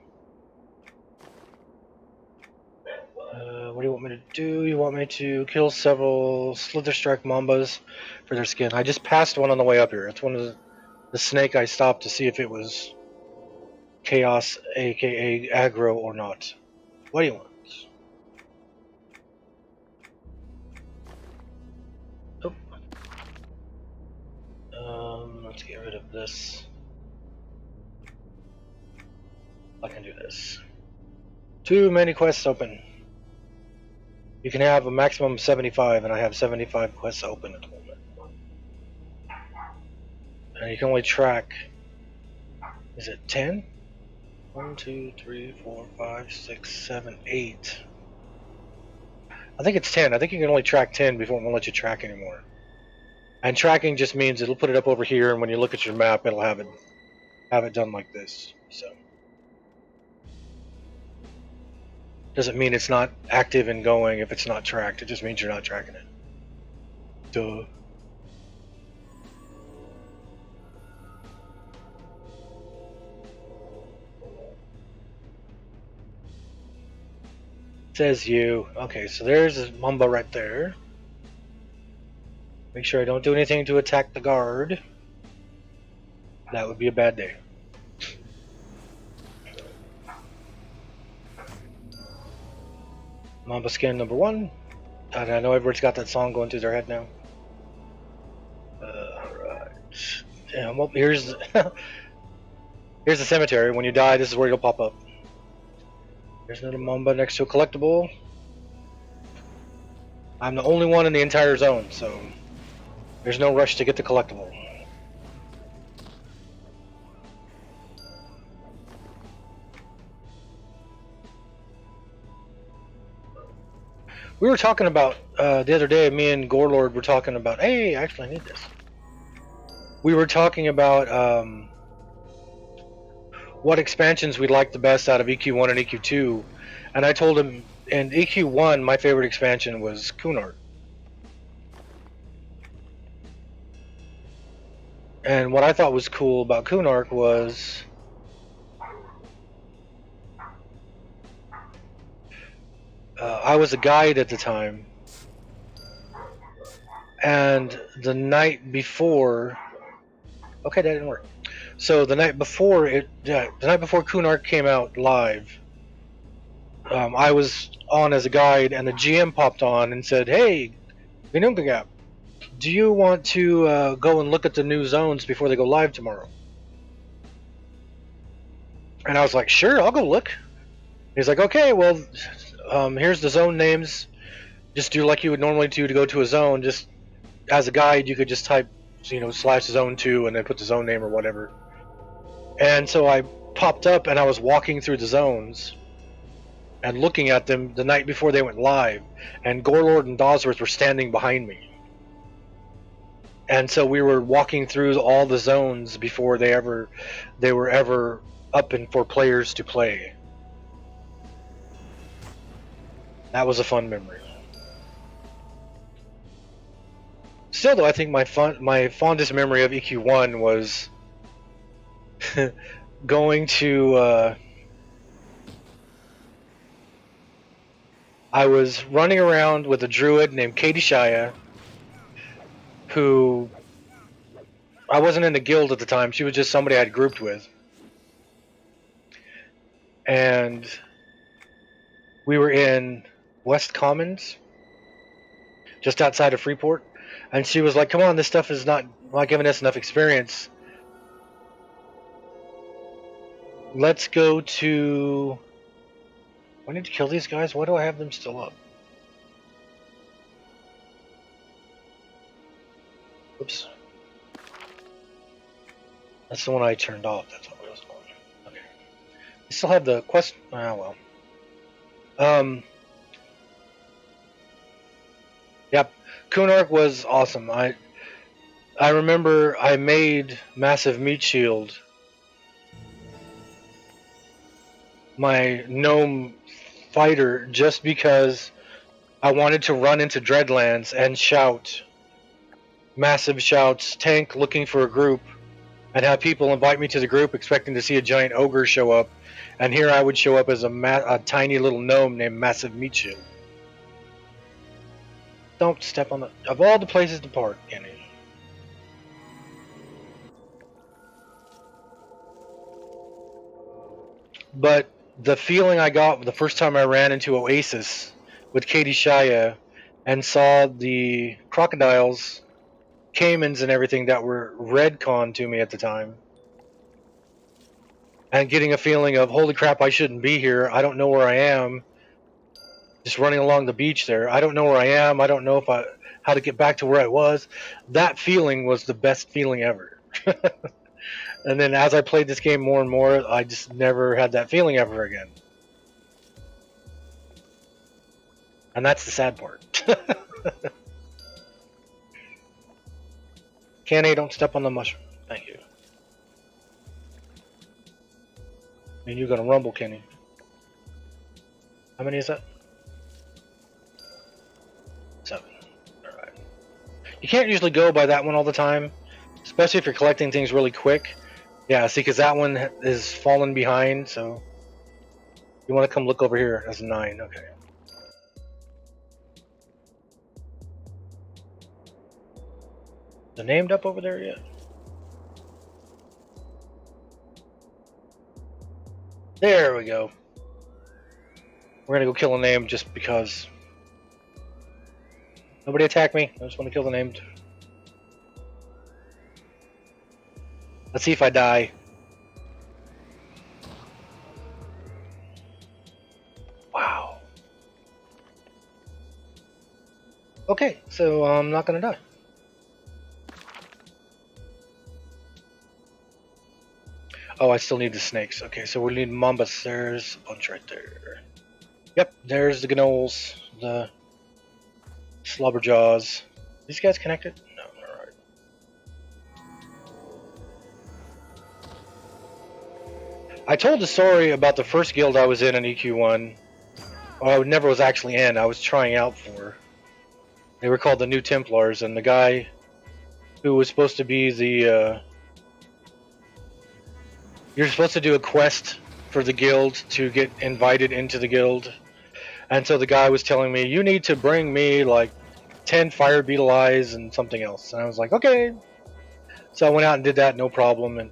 What do you want me to do? You want me to kill several Slitherstrike Mambas for their skin. I just passed one on the way up here. It's one of the snake I stopped to see if it was chaos, aka aggro, or not. What do you want? Let's get rid of this. I can do this. Too many quests open. You can have a maximum of 75, and I have 75 quests open at the moment. And you can only track. Is it 10? 1, 2, 3, 4, 5, 6, 7, 8. I think it's 10. I think you can only track 10 before it won't let you track anymore. And tracking just means it'll put it up over here, and when you look at your map, it'll have it done like this. So doesn't mean it's not active and going if it's not tracked. It just means you're not tracking it. Duh. Says you. Okay, so there's a Mamba right there. Make sure I don't do anything to attack the guard. That would be a bad day. Mamba skin number 1. And I know everybody's got that song going through their head now. Alright. Damn, well, here's here's the cemetery. When you die, this is where you'll pop up. There's another Mamba next to a collectible. I'm the only one in the entire zone, so there's no rush to get the collectible. We were talking about the other day. Me and Gorelord were talking about. Hey, actually, I need this. We were talking about what expansions we'd like the best out of EQ1 and EQ2, and I told him in EQ1 my favorite expansion was Cunard. And what I thought was cool about Cunard was I was a guide at the time, and the night before. Okay, that didn't work. So the night before Cunard came out live, I was on as a guide, and the GM popped on and said, "Hey, Gnungagap, do you want to go and look at the new zones before they go live tomorrow?" And I was like, "Sure, I'll go look." He's like, "Okay, well, here's the zone names. Just do like you would normally do to go to a zone. Just as a guide, you could just type, /zone2 and then put the zone name or whatever." And so I popped up and I was walking through the zones and looking at them the night before they went live, and Gorelord and Dosworth were standing behind me. And so we were walking through all the zones before they were ever up and for players to play. That was a fun memory. Still, though, I think my fondest memory of EQ1 was going to. I was running around with a druid named Katie Shia, who I wasn't in the guild at the time. She was just somebody I'd grouped with. And we were in West Commons, just outside of Freeport. And she was like, "Come on, this stuff is not giving us enough experience. Let's go to... I need to kill these guys? Why do I have them still up?" Oops. That's the one I turned off. That's what I was going. Okay. I still have the quest... Ah, well. Yep, Kunark was awesome. I remember I made Massive Meat Shield my gnome fighter just because I wanted to run into Dreadlands and shout massive shouts, tank looking for a group, and have people invite me to the group expecting to see a giant ogre show up, and here I would show up as a tiny little gnome named Massive Meat Shield. Don't step on the. Of all the places to park, Kenny. But the feeling I got the first time I ran into Oasis with Katie Shaya and saw the crocodiles, caimans, and everything that were redcon to me at the time, and getting a feeling of holy crap, I shouldn't be here. I don't know where I am. Just running along the beach there. I don't know where I am. I don't know if I how to get back to where I was. That feeling was the best feeling ever. And then as I played this game more and more, I just never had that feeling ever again. And that's the sad part. Kenny, don't step on the mushroom. Thank you. And you're gonna rumble, Kenny. How many is that? 7. Alright. You can't usually go by that one all the time, especially if you're collecting things really quick. Yeah, see, because that one is falling behind, so you want to come look over here. That's 9, okay. The named up over there yet? There we go. We're gonna go kill a name just because. Nobody attack me. I just want to kill the named. Let's see if I die. Wow. Okay, so I'm not gonna die. Oh, I still need the snakes. Okay, so we need Mambas. There's a bunch right there. Yep, there's the gnolls, the slobberjaws. These guys connected? No, alright. I told the story about the first guild I was in EQ1. Well, I never was actually in, I was trying out for. They were called the New Templars, and the guy who was supposed to be the, you're supposed to do a quest for the guild to get invited into the guild. And so the guy was telling me, you need to bring me like 10 fire beetle eyes and something else. And I was like, okay. So I went out and did that, no problem. And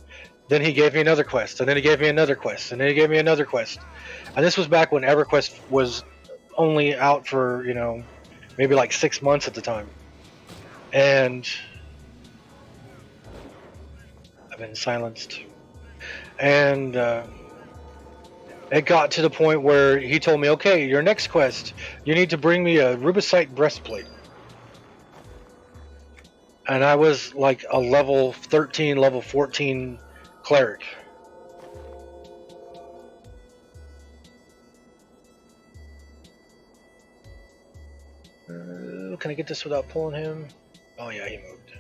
then he gave me another quest, and then he gave me another quest, and then he gave me another quest. And this was back when Everquest was only out for, you know, maybe like 6 months at the time. And I've been silenced. And it got to the point where he told me, okay, your next quest, you need to bring me a rubicite breastplate. And I was like a level 13, level 14 cleric. Can I get this without pulling him? Oh yeah, he moved.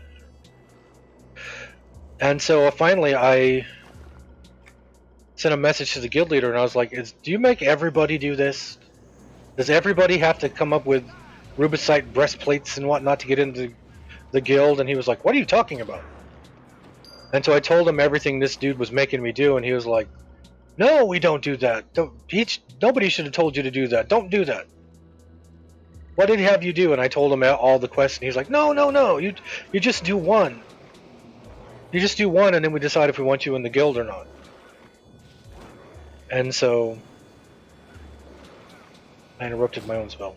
And so finally I sent a message to the guild leader, and I was like, do you make everybody do this? Does everybody have to come up with rubicite breastplates and whatnot to get into the guild? And he was like, what are you talking about? And so I told him everything this dude was making me do, and he was like, no, we don't do that. Nobody should have told you to do that. Don't do that. What did he have you do? And I told him all the quests, and he's like, no, no, no, you just do one. You just do one, and then we decide if we want you in the guild or not. And so I interrupted my own spell.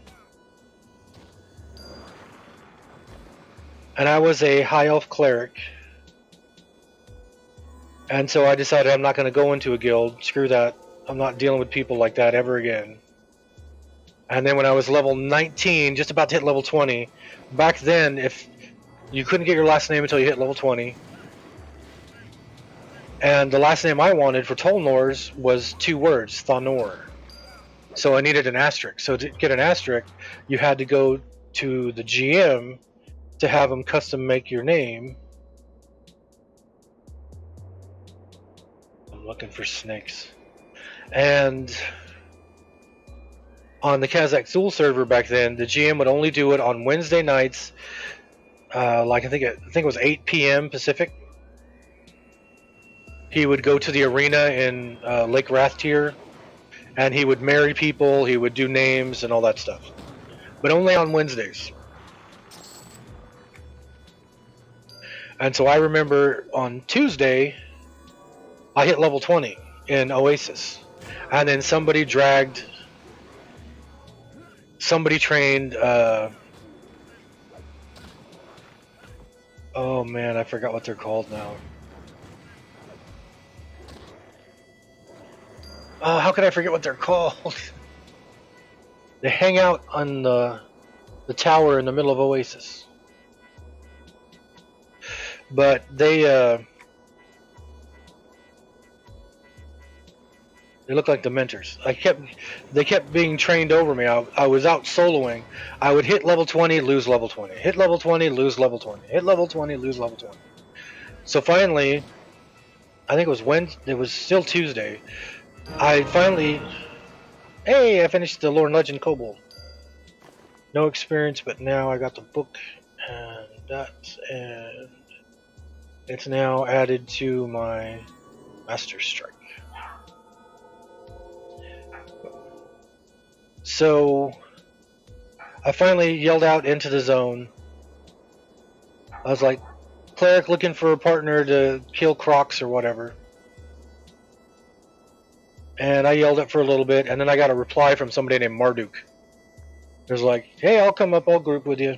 And I was a high elf cleric. And so I decided I'm not going to go into a guild. Screw that. I'm not dealing with people like that ever again. And then when I was level 19, just about to hit level 20, back then, if you couldn't get your last name until you hit level 20, and the last name I wanted for Tolnor's was 2 words, Thonor. So I needed an asterisk. So to get an asterisk, you had to go to the GM to have him custom make your name. I'm looking for snakes. And on the Kazakh Zul server back then, the GM would only do it on Wednesday nights, like I think it was 8 p.m. Pacific. He would go to the arena in Lake Rathtier, and he would marry people. He would do names and all that stuff, but only on Wednesdays. And so I remember on Tuesday, I hit level 20 in Oasis, and then somebody trained. Oh man, I forgot what they're called now. How could I forget what they're called? They hang out on the tower in the middle of Oasis. But they look like the mentors. They kept being trained over me. I was out soloing. I would hit level 20, lose level 20. Hit level 20, lose level 20. Hit level 20, lose level 20. So finally, I think it was Wednesday. It was still Tuesday. I finished the Lore and Legend Kobold. No experience, but now I got the book, and it's now added to my Master Strike. So I finally yelled out into the zone. I was like, cleric looking for a partner to kill Crocs or whatever. And I yelled it for a little bit, and then I got a reply from somebody named Marduk. It was like, hey, I'll come up, I'll group with you.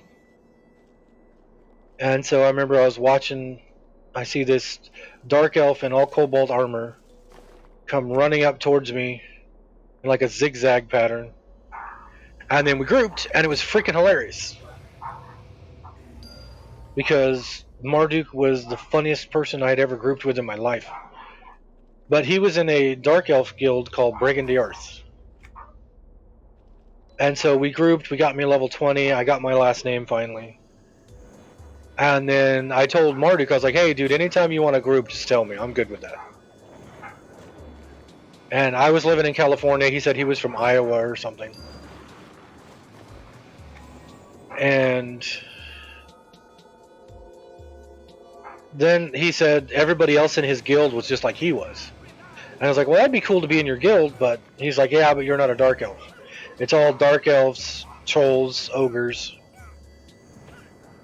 And so I remember I was watching, I see this dark elf in all cobalt armor come running up towards me in like a zigzag pattern. And then we grouped, and it was freaking hilarious. Because Marduk was the funniest person I'd ever grouped with in my life. But he was in a dark elf guild called Breaking the Earth. And so we grouped, we got me level 20, I got my last name finally. And then I told Marduk, I was like, hey dude, anytime you want to group, just tell me, I'm good with that. And I was living in California, he said he was from Iowa or something. And then he said everybody else in his guild was just like he was. And I was like, well, that'd be cool to be in your guild, but he's like, yeah, but you're not a dark elf. It's all dark elves, trolls, ogres.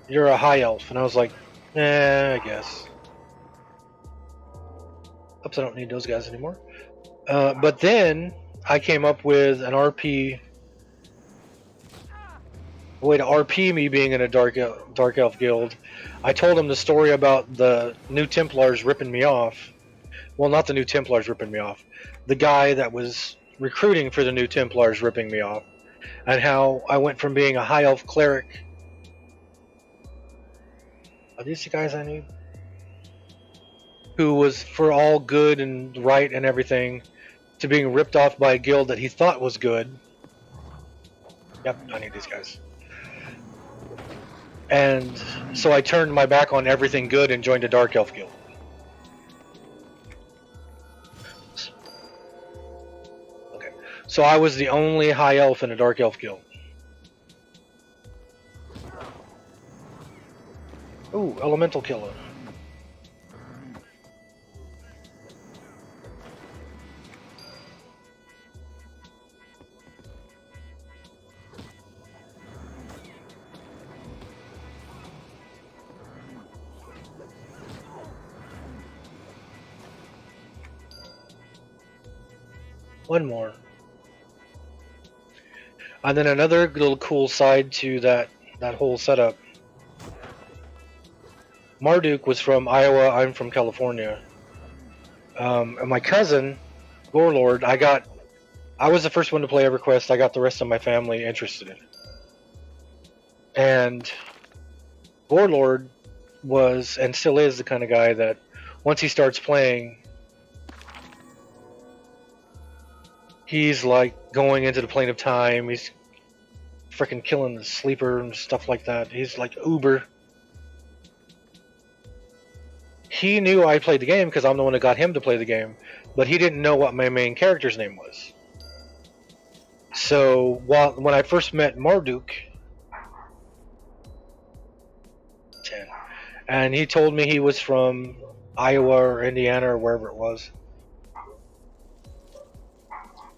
You're a high elf. And I was like, I guess. Oops, I don't need those guys anymore. But then I came up with an RP. A way to RP me being in a dark elf guild. I told him the story about the new Templars ripping me off. Well, not the new Templars ripping me off. The guy that was recruiting for the new Templars ripping me off. And how I went from being a high elf cleric. Are these the guys I need? Who was for all good and right and everything, to being ripped off by a guild that he thought was good. Yep, I need these guys. And so I turned my back on everything good and joined a Dark Elf guild. Okay, so I was the only high elf in a Dark Elf guild. Ooh, elemental killer. One more. And then another little cool side to that whole setup. Marduk was from Iowa, I'm from California. And my cousin, Warlord, I was the first one to play Everquest. I got the rest of my family interested in it. And Warlord was, and still is, the kind of guy that once he starts playing, he's like going into the plane of time. He's freaking killing the sleeper and stuff like that. He's like uber. He knew I played the game because I'm the one that got him to play the game, but he didn't know what my main character's name was. So when I first met Marduk, 10, and he told me he was from Iowa or Indiana or wherever it was.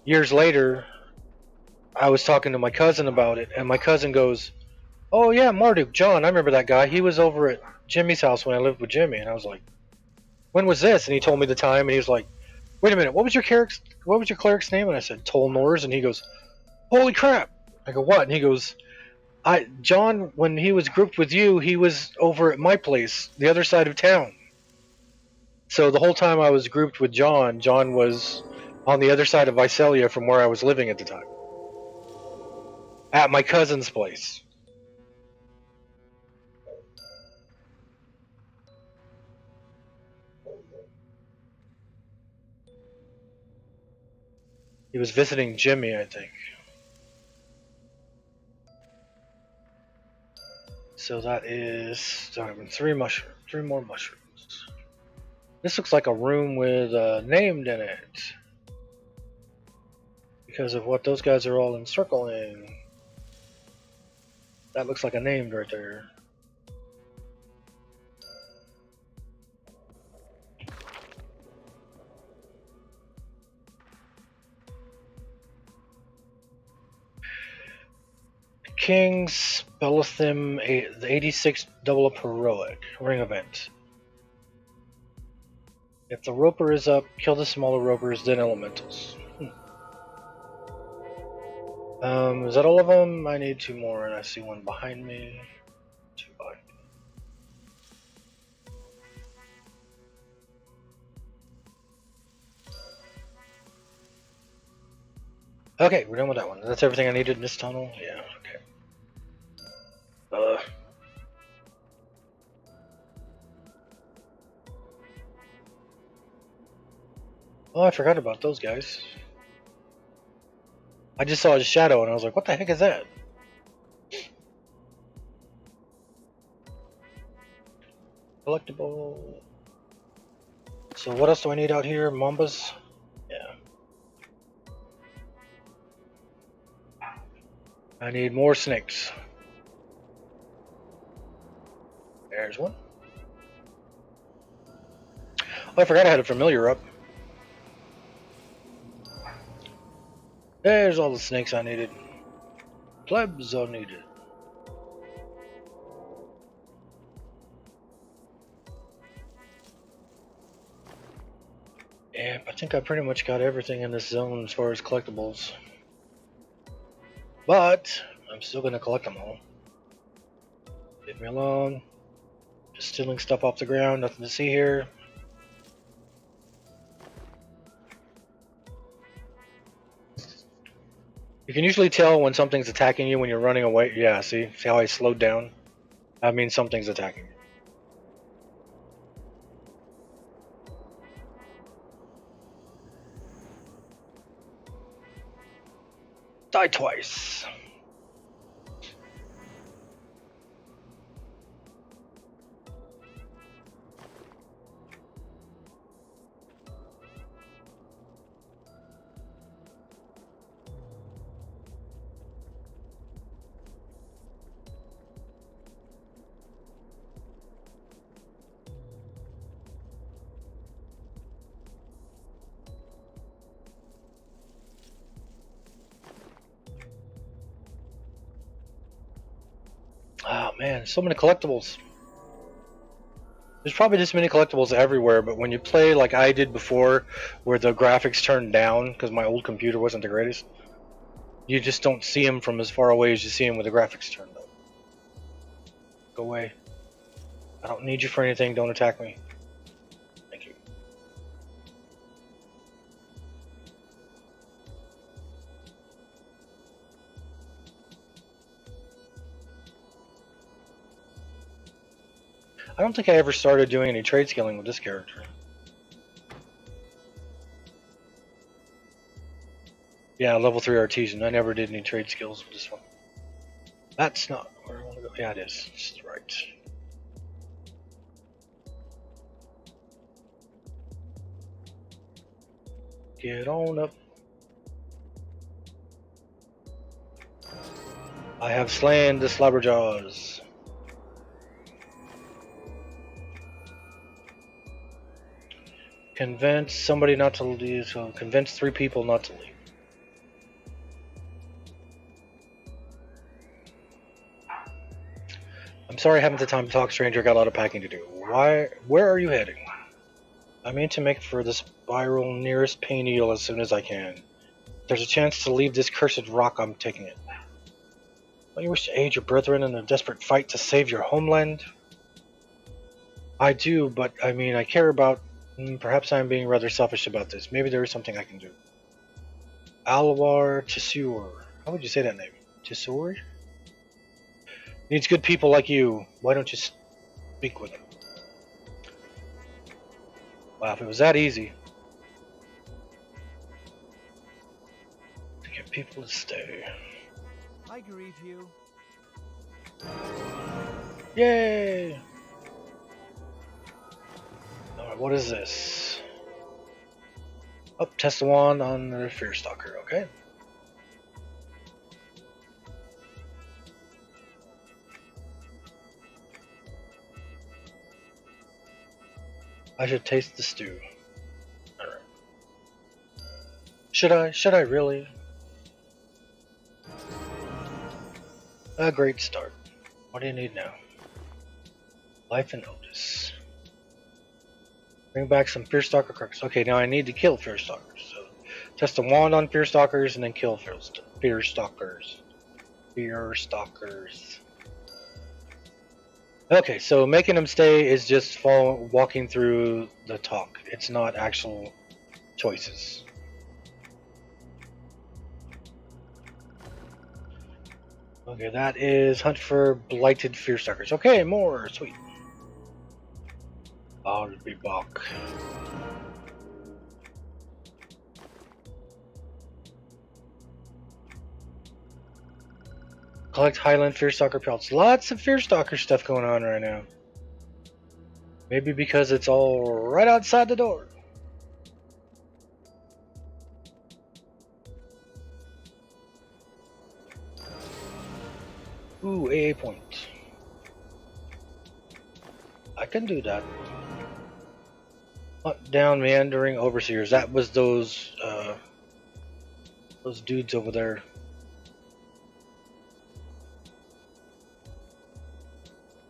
Years later, I was talking to my cousin about it, and my cousin goes, "Oh yeah, Marduk, John, I remember that guy. He was over at Jimmy's house when I lived with Jimmy." And I was like, "When was this?" And he told me the time, and he was like, "Wait a minute, what was your cleric's name?" And I said, "Tol Nors," and he goes, "Holy crap!" I go, "What?" And he goes, John, when he was grouped with you, he was over at my place, the other side of town." So the whole time I was grouped with John, John was on the other side of Visalia from where I was living at the time, at my cousin's place. He was visiting Jimmy, I think. So that is three more mushrooms. This looks like a room with a named in it because of what those guys are all encircling. That looks like a named right there. King's Belethim, the 86 Double Up Heroic Ring Event. If the roper is up, kill the smaller ropers, then elementals. Is that all of them? I need two more, and I see one behind me. Two behind me. Okay, we're done with that one. That's everything I needed in this tunnel? Yeah, okay. Oh, I forgot about those guys. I just saw his shadow and I was like, what the heck is that? Collectible. So what else do I need out here? Mambas? Yeah. I need more snakes. There's one. Oh, I forgot I had a familiar up. There's all the snakes I needed. Plebs I needed. Yeah, I think I pretty much got everything in this zone as far as collectibles. But I'm still gonna collect them all. Leave me alone. Just stealing stuff off the ground, nothing to see here. You can usually tell when something's attacking you when you're running away. Yeah, see how I slowed down? That means something's attacking you. Die twice. Oh man, so many collectibles. There's probably this many collectibles everywhere, but when you play like I did before, where the graphics turned down because my old computer wasn't the greatest, you just don't see them from as far away as you see them with the graphics turned up. Go away. I don't need you for anything. Don't attack me. Thank you. I don't think I ever started doing any trade skilling with this character. Yeah, level 3 artisan. I never did any trade skills with this one. That's not where I want to go. Yeah, it is. It's right. Get on up. I have slain the Slobberjaws. Convince somebody not to leave. So convince 3 people not to leave. I'm sorry I haven't the time to talk, stranger. Got a lot of packing to do. Where are you heading? I mean to make for the spiral nearest Paineel as soon as I can. If there's a chance to leave this cursed rock, I'm taking it. Don't you wish to aid your brethren in a desperate fight to save your homeland? I do, but I mean, I care about... perhaps I'm being rather selfish about this. Maybe there is something I can do. Alwar Tisur. How would you say that name? Tisur? Needs good people like you. Why don't you speak with him? Wow, if it was that easy to get people to stay. I greet you. Yay! Alright, what is this? Oh, test the wand on the Fearstalker, okay. I should taste the stew. Alright. Should I? Should I really? A great start. What do you need now? Life and Otis. Bring back some Fearstalker carcass. Okay, now I need to kill Fearstalkers. So test the wand on Fearstalkers and then kill Fearstalkers. Fearstalkers. Okay, so making them stay is just walking through the talk. It's not actual choices. Okay, that is hunt for blighted Fearstalkers. Okay, more. Sweet. I'll be back. Collect Highland Fearstalker pelts. Lots of Fearstalker stuff going on right now. Maybe because it's all right outside the door. Ooh, AA point. I can do that. Hunt down meandering overseers. That was those dudes over there.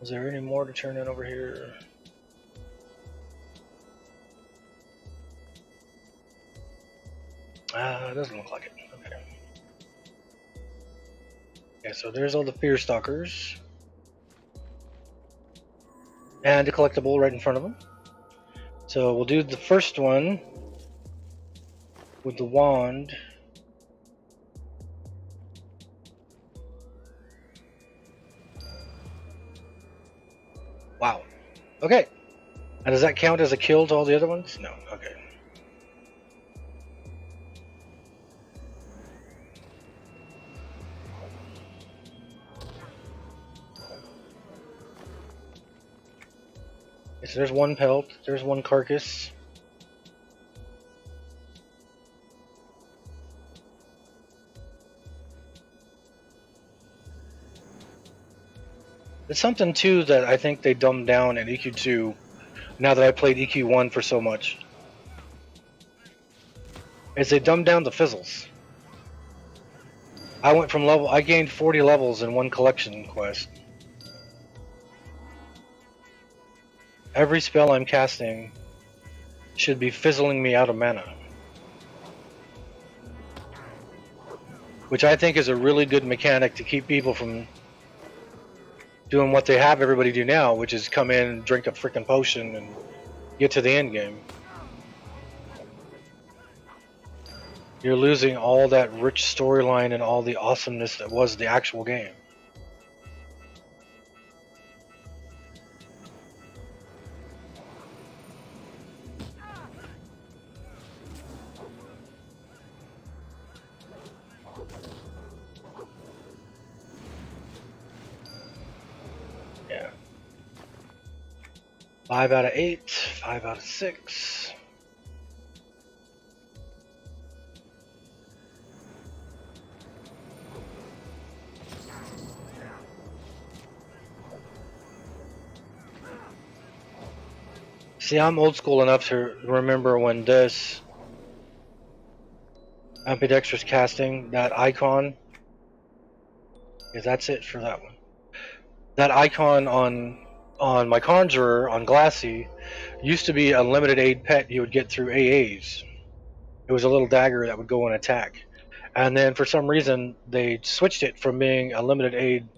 Is there any more to turn in over here? It doesn't look like it. Okay. Okay, so there's all the Fearstalkers. And a collectible right in front of them. So we'll do the first one with the wand. Wow. Okay. And does that count as a kill to all the other ones? No. Okay. So there's one pelt. There's one carcass. It's something too that I think they dumbed down in EQ2 now that I played EQ1 for so much. Is they dumbed down the fizzles. I gained 40 levels in one collection quest. Every spell I'm casting should be fizzling me out of mana. Which I think is a really good mechanic to keep people from doing what they have everybody do now, which is come in, drink a freaking potion, and get to the end game. You're losing all that rich storyline and all the awesomeness that was the actual game. 5 out of 8, 5 out of 6. See, I'm old school enough to remember when this ambidextrous casting, that icon, because that's it for that one. That icon on my conjurer on Glassy used to be a limited aid pet you would get through AAs. It was a little dagger that would go and attack. And then for some reason they switched it from being a limited aid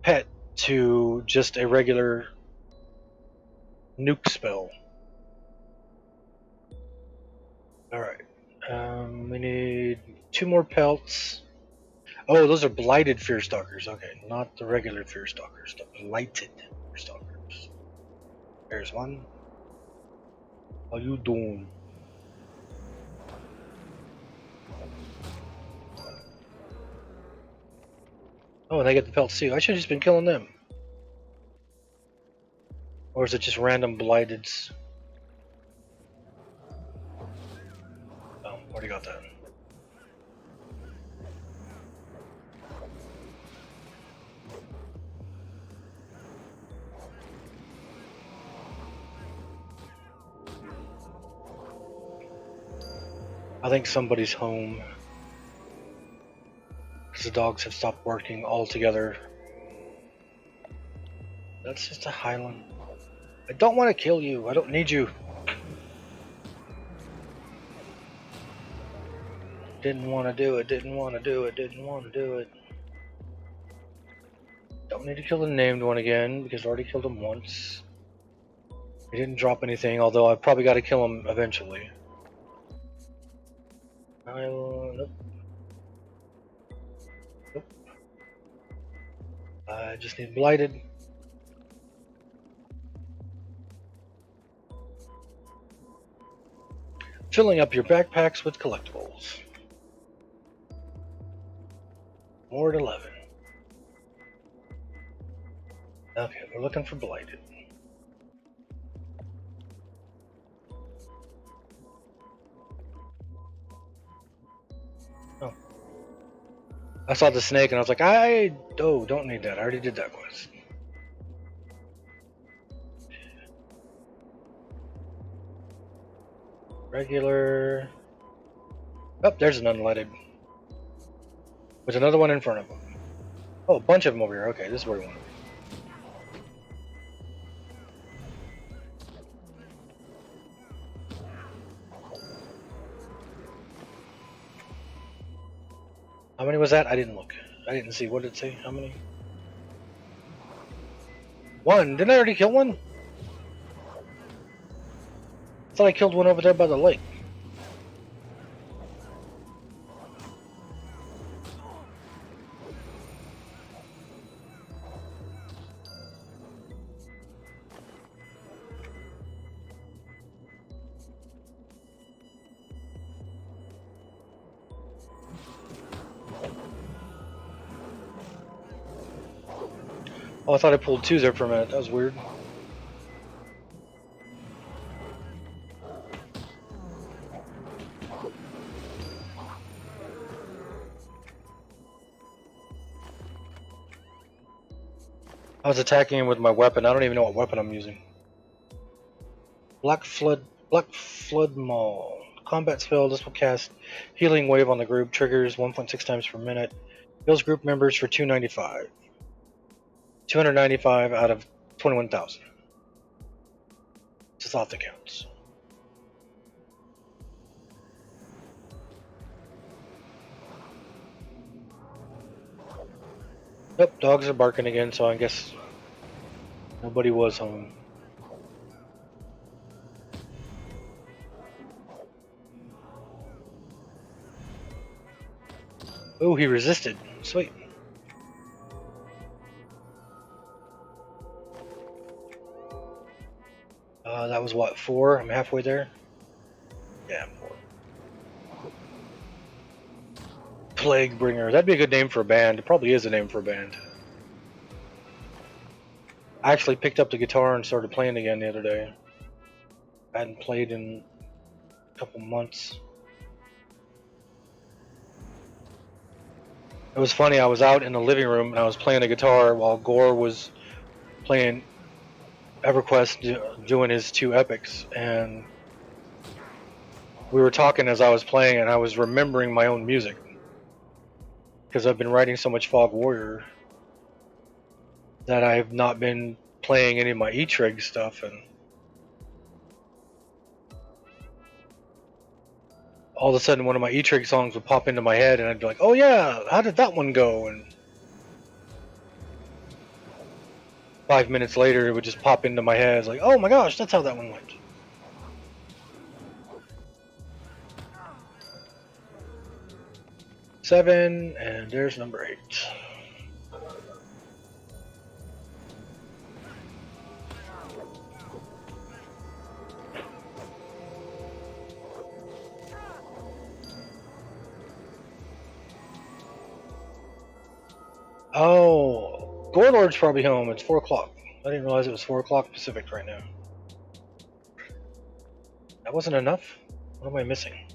pet to just a regular nuke spell. Alright. We need 2 more pelts. Oh, those are blighted Fearstalkers. Okay, not the regular Fearstalkers, the blighted Fearstalkers. There's one. How you doing? Oh, and they get the pelts too. I should have just been killing them. Or is it just random blighteds? Oh, already got that. I think somebody's home. Because the dogs have stopped working altogether. That's just a Highland. I don't want to kill you. I don't need you. Didn't want to do it. Didn't want to do it. Didn't want to do it. Don't need to kill the named one again because I already killed him once. He didn't drop anything, although I probably got to kill him eventually. Nope. Nope. I just need blighted. Filling up your backpacks with collectibles. More at 11. Okay, we're looking for blighted. Oh. I saw the snake and I was like, don't need that. I already did that quest. Regular. Oh, there's an unleaded. There's another one in front of him. Oh, a bunch of them over here. Okay, this is where we want to be. How many was that? I didn't look. I didn't see. What did it say? How many? 1. Didn't I already kill one? I thought I killed one over there by the lake. Oh, I thought I pulled 2 there for a minute. That was weird. I was attacking him with my weapon. I don't even know what weapon I'm using. Black Flood Maul. Combat spell. This will cast Healing Wave on the group. Triggers 1.6 times per minute. Heals group members for 295. 295 out of 21,000. It's a thought that counts. Yep, dogs are barking again, so I guess nobody was home. Oh, he resisted. Sweet. That was what, 4? I'm halfway there? Yeah, 4. Plague Bringer. That'd be a good name for a band. It probably is a name for a band. I actually picked up the guitar and started playing again the other day. I hadn't played in a couple months. It was funny, I was out in the living room and I was playing the guitar while Gore was playing Everquest doing his 2 epics, and we were talking as I was playing and I was remembering my own music because I've been writing so much Fog Warrior that I have not been playing any of my E-Trig stuff, and all of a sudden one of my E-Trig songs would pop into my head and I'd be like, oh yeah, how did that one go? And 5 minutes later it would just pop into my head. It's like, oh my gosh, that's how that one went. Seven, and there's number 8. Oh, Gorlord's probably home. It's 4 o'clock. I didn't realize it was 4 o'clock Pacific right now. That wasn't enough? What am I missing?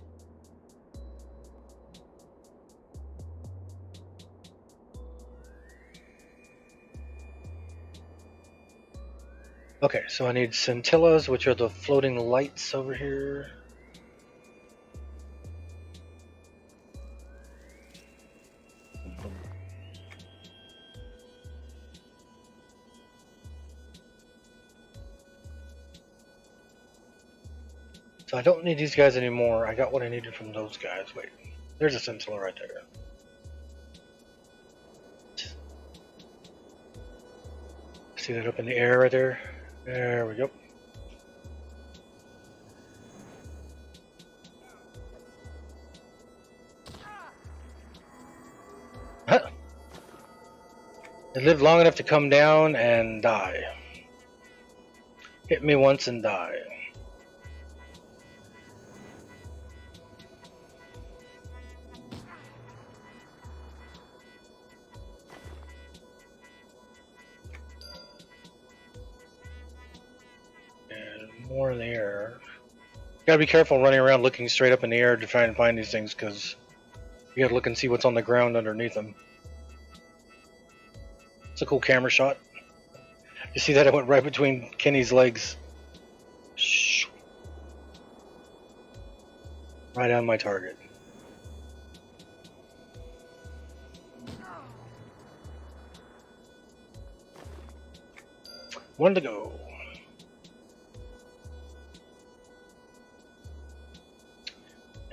Okay, so I need scintillas, which are the floating lights over here. So I don't need these guys anymore. I got what I needed from those guys. Wait, there's a scintilla right there. See that up in the air right there? There we go. Huh. It lived long enough to come down and die. Hit me once and die. And more in the air. Gotta be careful running around looking straight up in the air to try and find these things, because you gotta look and see what's on the ground underneath them. It's a cool camera shot. You see that? It went right between Kenny's legs. Shh. Right on my target. One to go.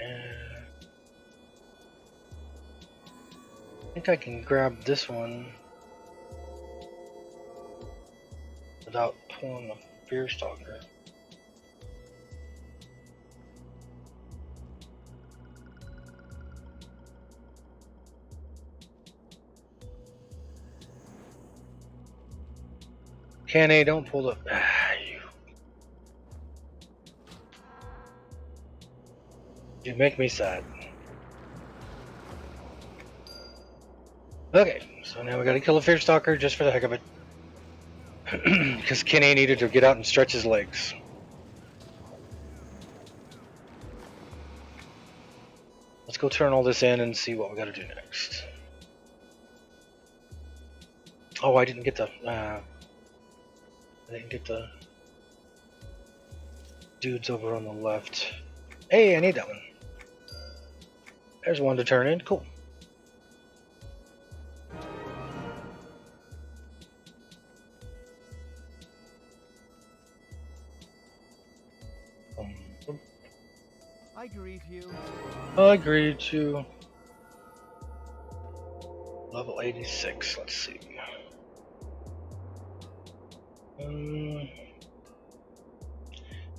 And I think I can grab this one without pulling the Fear Stalker. Kenny, don't pull the. You make me sad. Okay, so now we gotta kill a Fear Stalker just for the heck of it. Because Kenny needed to get out and stretch his legs. Let's go turn all this in and see what we gotta do next. Oh, I didn't get the dudes over on the left. Hey, I need that one. There's one to turn in. Cool. I greet you. I agree to level 86. Let's see.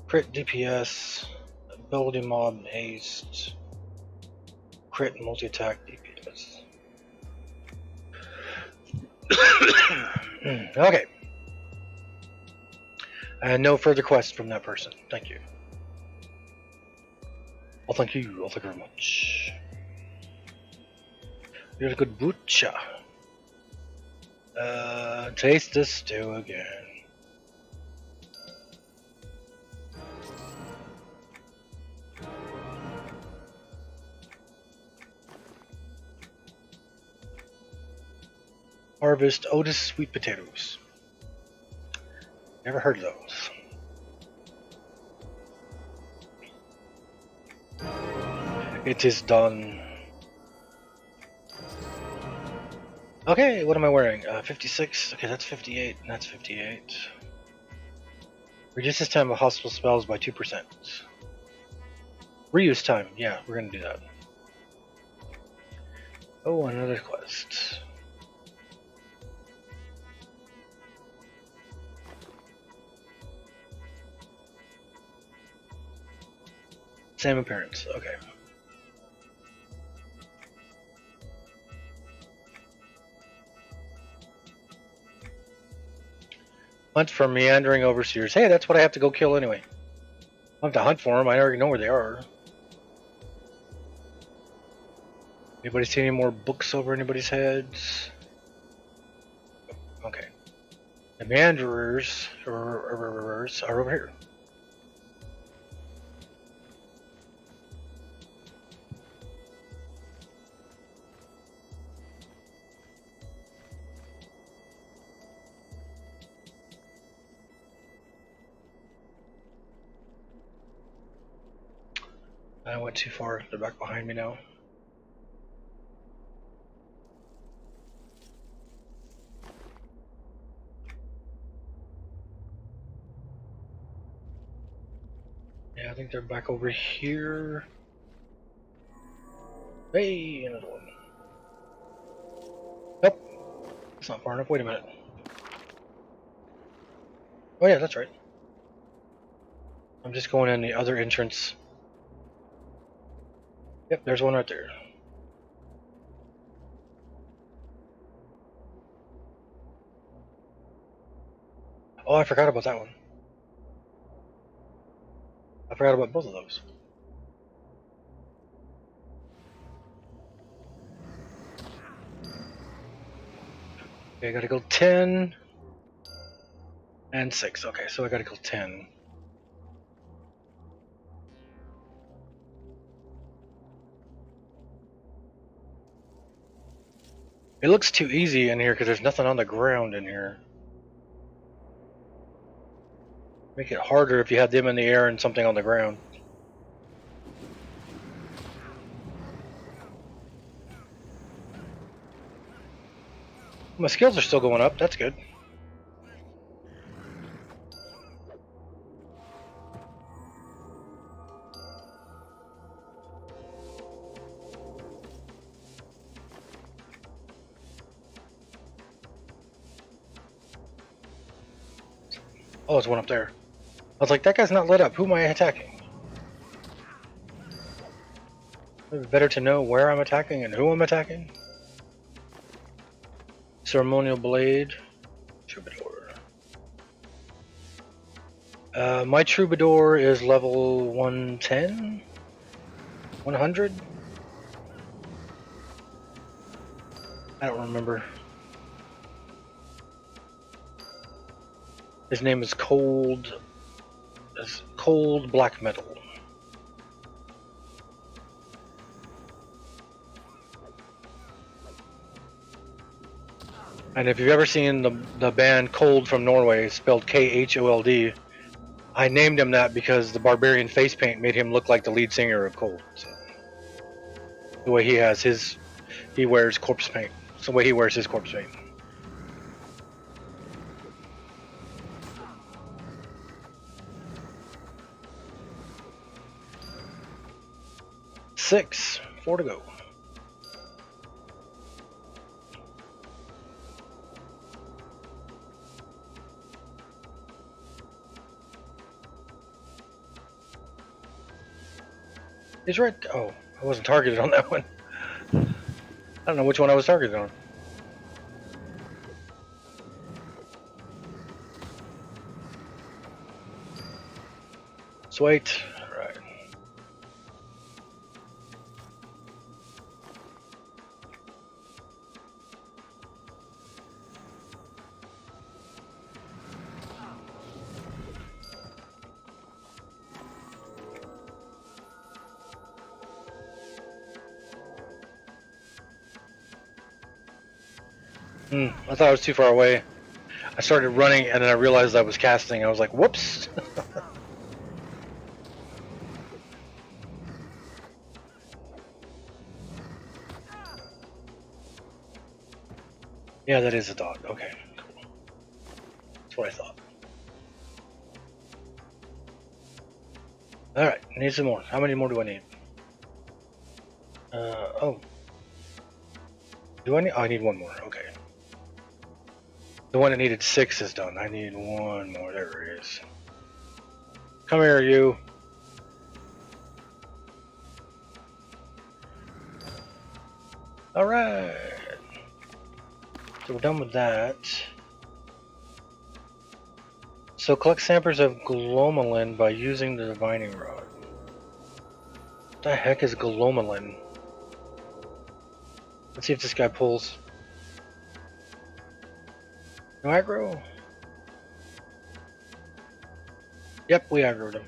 Crit DPS, ability mod and haste, crit and multi-attack DPS. Okay. And no further quests from that person. Thank you. Oh, thank you. Oh, thank you very much. You're a good butcher. Taste the stew again. Harvest Otis sweet potatoes. Never heard of those. It is done. Okay, what am I wearing? 56. Okay, that's 58, and that's 58. Reduces time of hospital spells by 2%. Reuse time. Yeah, we're gonna do that. Oh, another quest. Same appearance. Okay. Hunt for meandering overseers. Hey, that's what I have to go kill anyway. I have to hunt for them. I already know where they are. Anybody see any more books over anybody's heads? Okay. The meanderers are over here. I went too far. They're back behind me now. Yeah, I think they're back over here. Hey, another one. Nope. That's not far enough. Wait a minute. Oh yeah, that's right. I'm just going in the other entrance. Yep, there's one right there. Oh, I forgot about that one. I forgot about both of those. Okay, I gotta go 10 and 6. Okay, so I gotta go 10. It looks too easy in here because there's nothing on the ground in here. Make it harder if you had them in the air and something on the ground. My skills are still going up. That's good. Oh, there's one up there. I was like, that guy's not lit up. Who am I attacking? It's better to know where I'm attacking and who I'm attacking. Ceremonial Blade. Troubadour. My Troubadour is level 110? 100? I don't remember. His name is Cold Black Metal. And if you've ever seen the band Cold from Norway, spelled Khold, I named him that because the barbarian face paint made him look like the lead singer of Cold. So, the way he wears corpse paint. It's the way he wears his corpse paint. Six, 4 to go. He's right. Oh, I wasn't targeted on that one. I don't know which one I was targeted on. Sweet. Alright. I thought I was too far away. I started running and then I realized I was casting. I was like, whoops. Yeah, that is a dog. Okay, cool. That's what I thought. Alright, I need some more. How many more do I need? Oh. Do I need? Oh, I need one more. Okay. The one that needed 6 is done. I need one more. There it is. Come here, you. Alright. So we're done with that. So collect samples of glomalin by using the divining rod. What the heck is glomalin? Let's see if this guy pulls. No aggro? Yep, we aggroed him.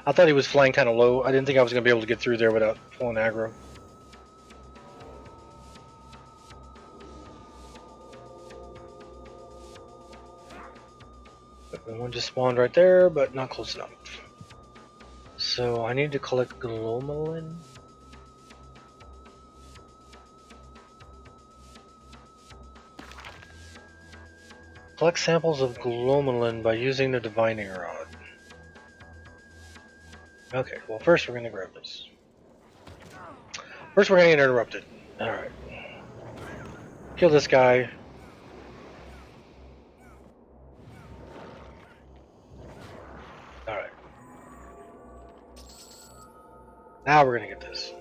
I thought he was flying kind of low. I didn't think I was going to be able to get through there without pulling aggro. One just spawned right there, but not close enough. So I need to collect glomalin. Collect samples of glomalin by using the divining rod. Okay, well first we're going to grab this. First we're going to get interrupted. Alright. Kill this guy. Alright. Now we're going to get this.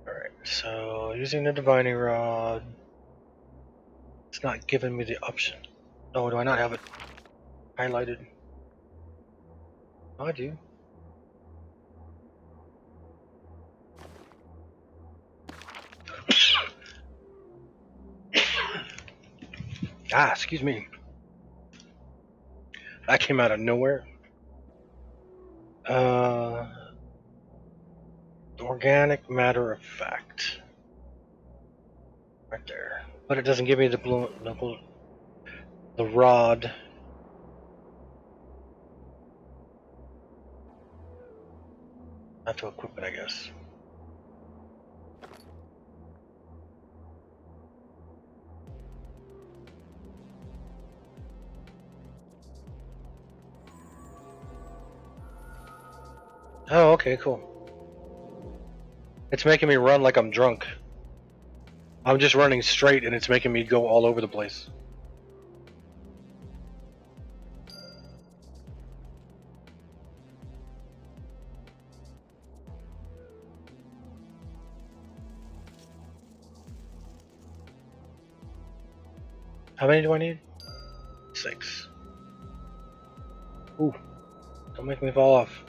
Alright, so using the divining rod. It's not giving me the option. Oh, do I not have it highlighted? Oh, I do. Ah, excuse me. That came out of nowhere. Organic matter of fact. Right there. But it doesn't give me the rod. I have to equip it, I guess. Oh, okay, cool. It's making me run like I'm drunk. I'm just running straight and it's making me go all over the place. How many do I need? 6. Ooh, don't make me fall off.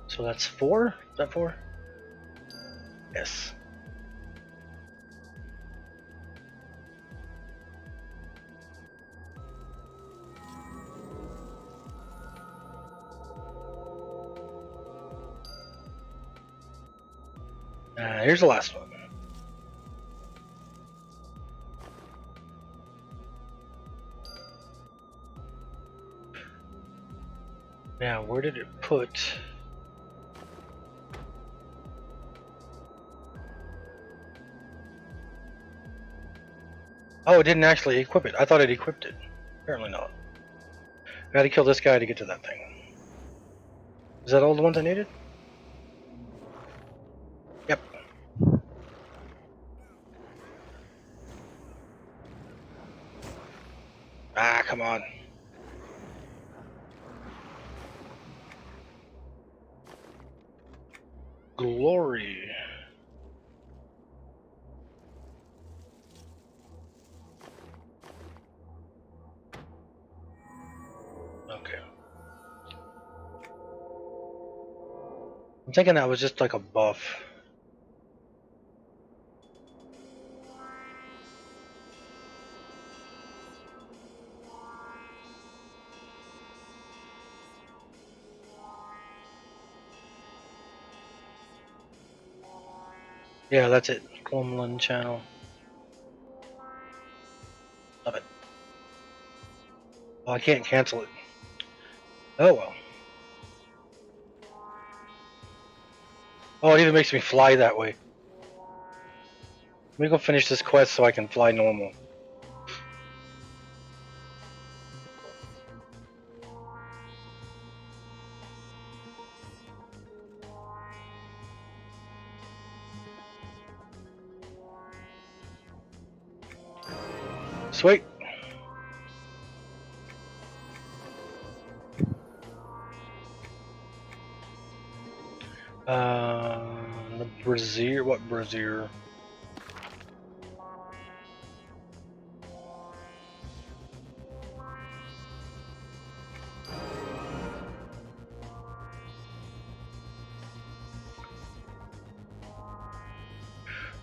So that's 4? Is that 4? Yes. Here's the last one. Now, where did it put? Oh, it didn't actually equip it. I thought it equipped it. Apparently not. I gotta kill this guy to get to that thing. Is that all the ones I needed? Yep. Ah, come on. Glory. Okay. I'm thinking that was just like a buff. Yeah, that's it. Cumberland Channel. Love it. Oh, I can't cancel it. Oh well. Oh, it even makes me fly that way. Let me go finish this quest so I can fly normal. Sweet. The brazier. What brazier?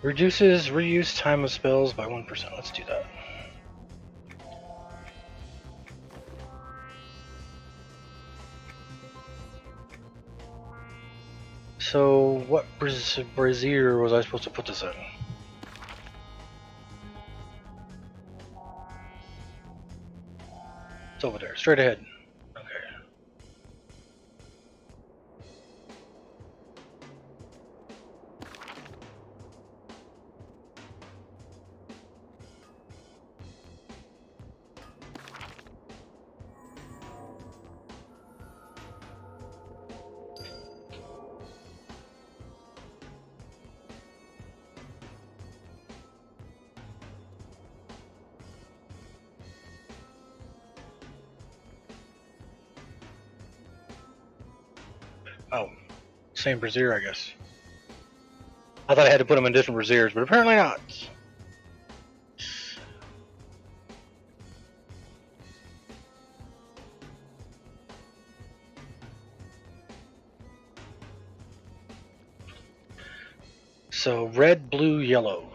Reduces reuse time of spells by 1%. Let's do that. So, what brazier was I supposed to put this in? It's over there, straight ahead. Okay. Oh, same brazier, I guess. I thought I had to put them in different braziers, but apparently not. So, red, blue, yellow.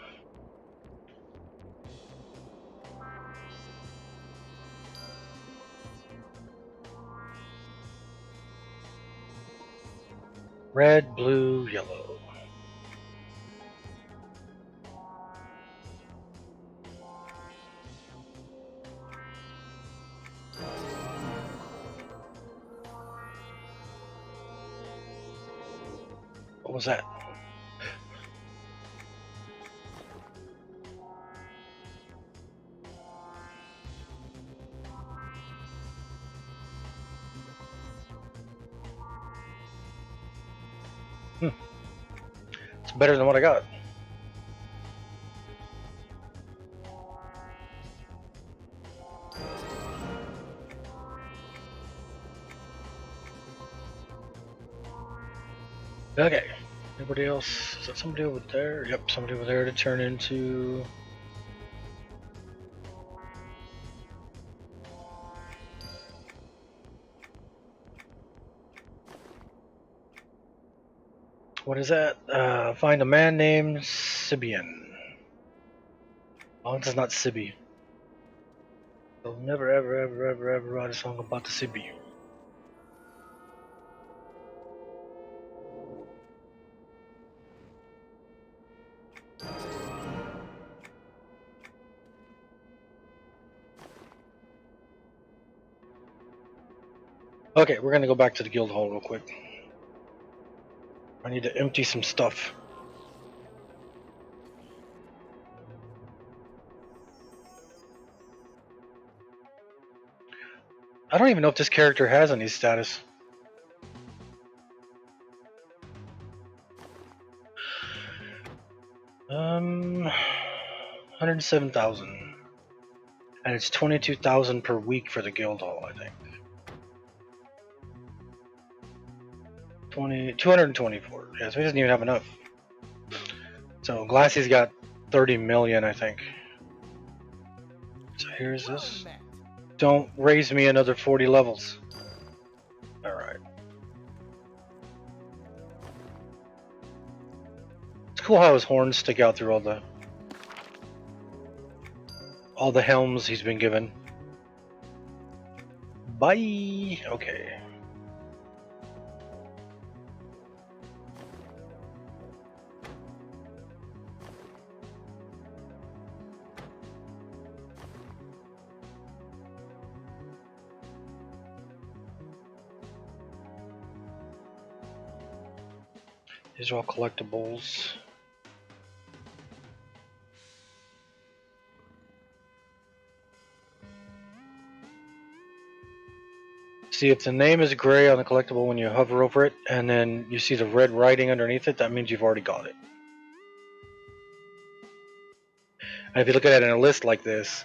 Red, blue, yellow. What was that? It's better than what I got. Okay. Anybody else? Is that somebody over there? Yep, somebody over there to turn into. What is that? Find a man named Sibian. Oh, it's not Sibi. I'll never, ever, ever, ever, ever write a song about the Sibi. Okay, we're gonna go back to the guild hall real quick. I need to empty some stuff. I don't even know if this character has any status. Um, 107,000, and it's 22,000 per week for the guild hall. I think 224. Yeah, so he doesn't even have enough. So Glassy's got 30 million, I think. So here's this. Don't raise me another 40 levels. Alright. It's cool how his horns stick out through all the helms he's been given. Bye! Okay. These are all collectibles. See, if the name is gray on the collectible when you hover over it, and then you see the red writing underneath it, that means you've already got it. And if you look at it in a list like this,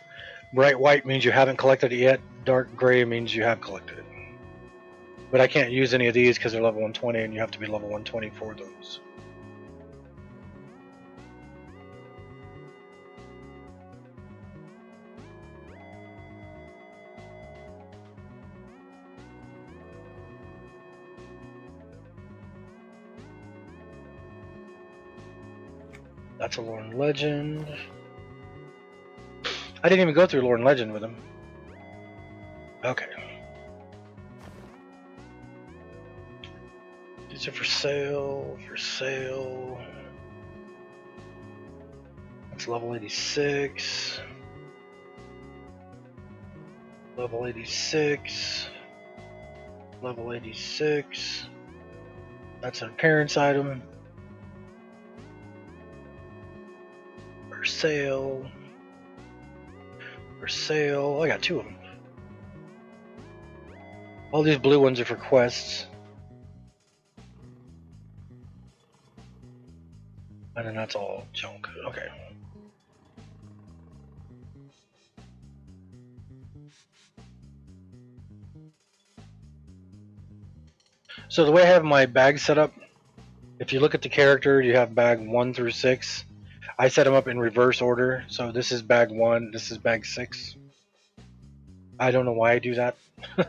bright white means you haven't collected it yet, dark gray means you have collected it. But I can't use any of these because they're level 120 and you have to be level 120 for those. That's a Lore and Legend. I didn't even go through Lore and Legend with him. Okay. These are for sale, That's level 86. Level 86. Level 86. That's an appearance item. For sale. For sale. I got 2 of them. All these blue ones are for quests. And then that's all junk. Okay. So the way I have my bag set up, if you look at the character, you have bag 1 through 6. I set them up in reverse order. So this is bag 1, this is bag 6. I don't know why I do that.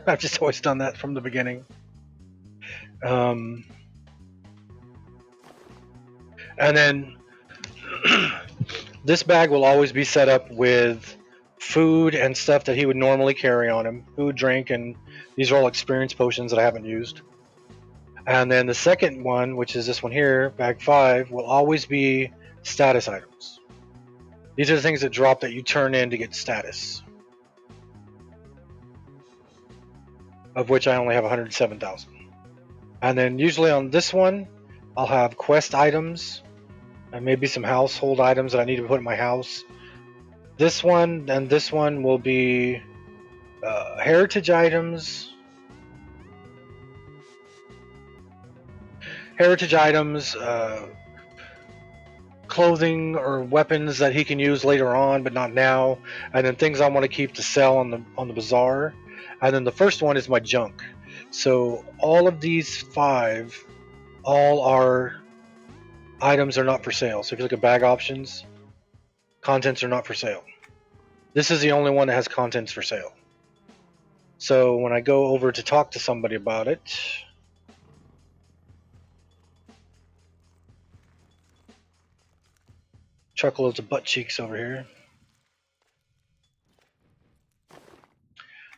I've just always done that from the beginning. And then this bag will always be set up with food and stuff that he would normally carry on him. Food, drink, and these are all experience potions that I haven't used. And then the second one, which is this one here, bag 5, will always be status items. These are the things that drop that you turn in to get status. Of which I only have 107,000. And then usually on this one, I'll have quest items and maybe some household items that I need to put in my house. This one and this one will be heritage items. Clothing or weapons that he can use later on, but not now. And then things I want to keep to sell on the bazaar. And then the first one is my junk. So all of these 5, all our items are not for sale. So if you look at bag options, contents are not for sale. This is the only one that has contents for sale. So when I go over to talk to somebody about it, truckloads of butt cheeks over here.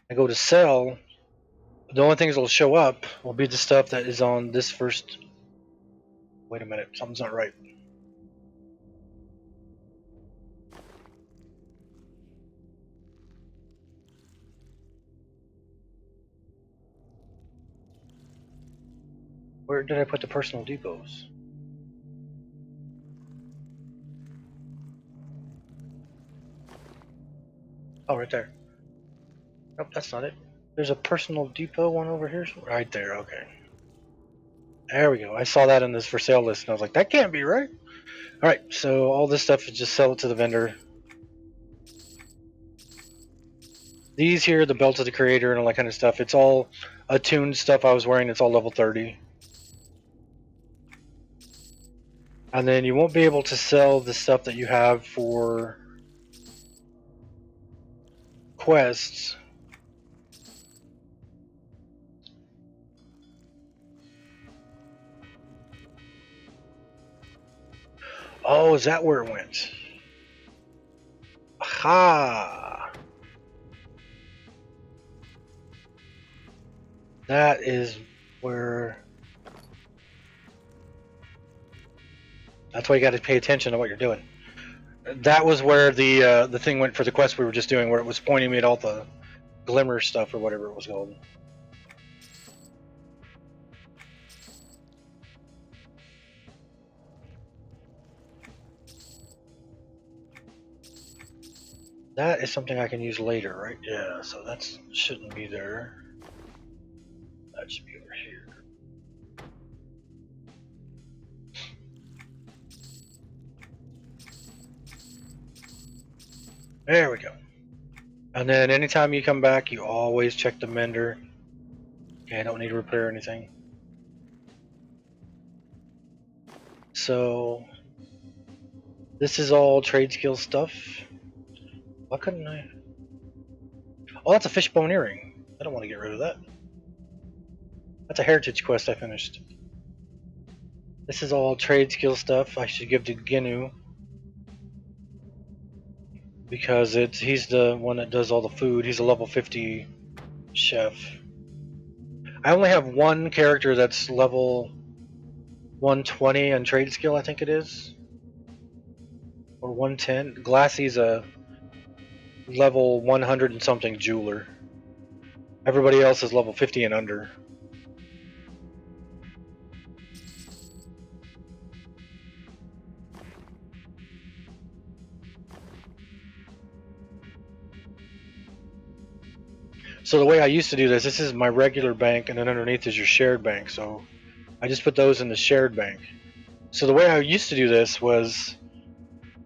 I go to sell. The only things that will show up will be the stuff that is on this first. Wait a minute, something's not right. Where did I put the personal depots? Oh, right there. Nope, that's not it. There's a personal depot one over here. Right there, okay. There we go. I saw that in this for sale list and I was like, that can't be right. Alright, so all this stuff is just sell it to the vendor. These here, the belts of the creator and all that kind of stuff, it's all attuned stuff I was wearing. It's all level 30. And then you won't be able to sell the stuff that you have for quests. Oh, is that where it went? Aha! That is where... That's why you got to pay attention to what you're doing. That was where the thing went for the quest we were just doing, where it was pointing me at all the glimmer stuff or whatever it was called. That is something I can use later, right? Yeah, so that shouldn't be there. That should be over here. There we go. And then anytime you come back, you always check the mender. Okay, I don't need to repair anything. So this is all trade skill stuff. Why couldn't I? Oh, that's a fishbone earring. I don't want to get rid of that. That's a heritage quest I finished. This is all trade skill stuff I should give to Ginu because he's the one that does all the food. He's a level 50 chef. I only have one character that's level 120 on trade skill, I think it is, or 110. Glassy's a level 100 and something jeweler. Everybody else is level 50 and under. So the way I used to do this is my regular bank, and then underneath is your shared bank. So I just put those in the shared bank. So the way I used to do this was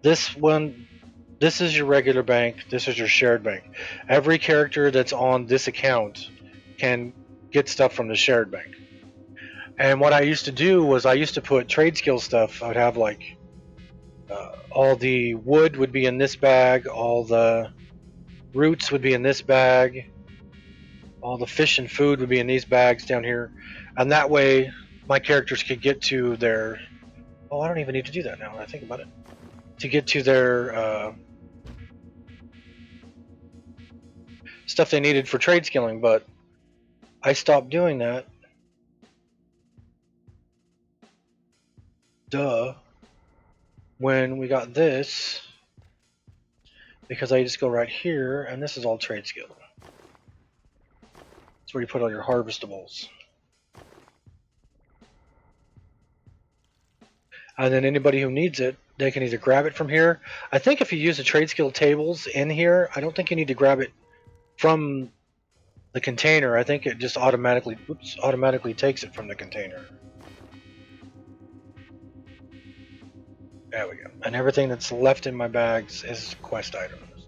this one. This is your regular bank. This is your shared bank. Every character that's on this account can get stuff from the shared bank. And what I used to do was I used to put trade skill stuff. I would have like all the wood would be in this bag, all the roots would be in this bag, all the fish and food would be in these bags down here, and that way my characters could get to their. Oh, I don't even need to do that now when I think about it. To get to their stuff they needed for trade skilling, but I stopped doing that. Duh. When we got this, because I just go right here, and this is all trade skill. That's where you put all your harvestables. And then anybody who needs it, they can either grab it from here. I think if you use the trade skill tables in here, I don't think you need to grab it from the container. I think it just automatically takes it from the container. There we go. And everything that's left in my bags is quest items,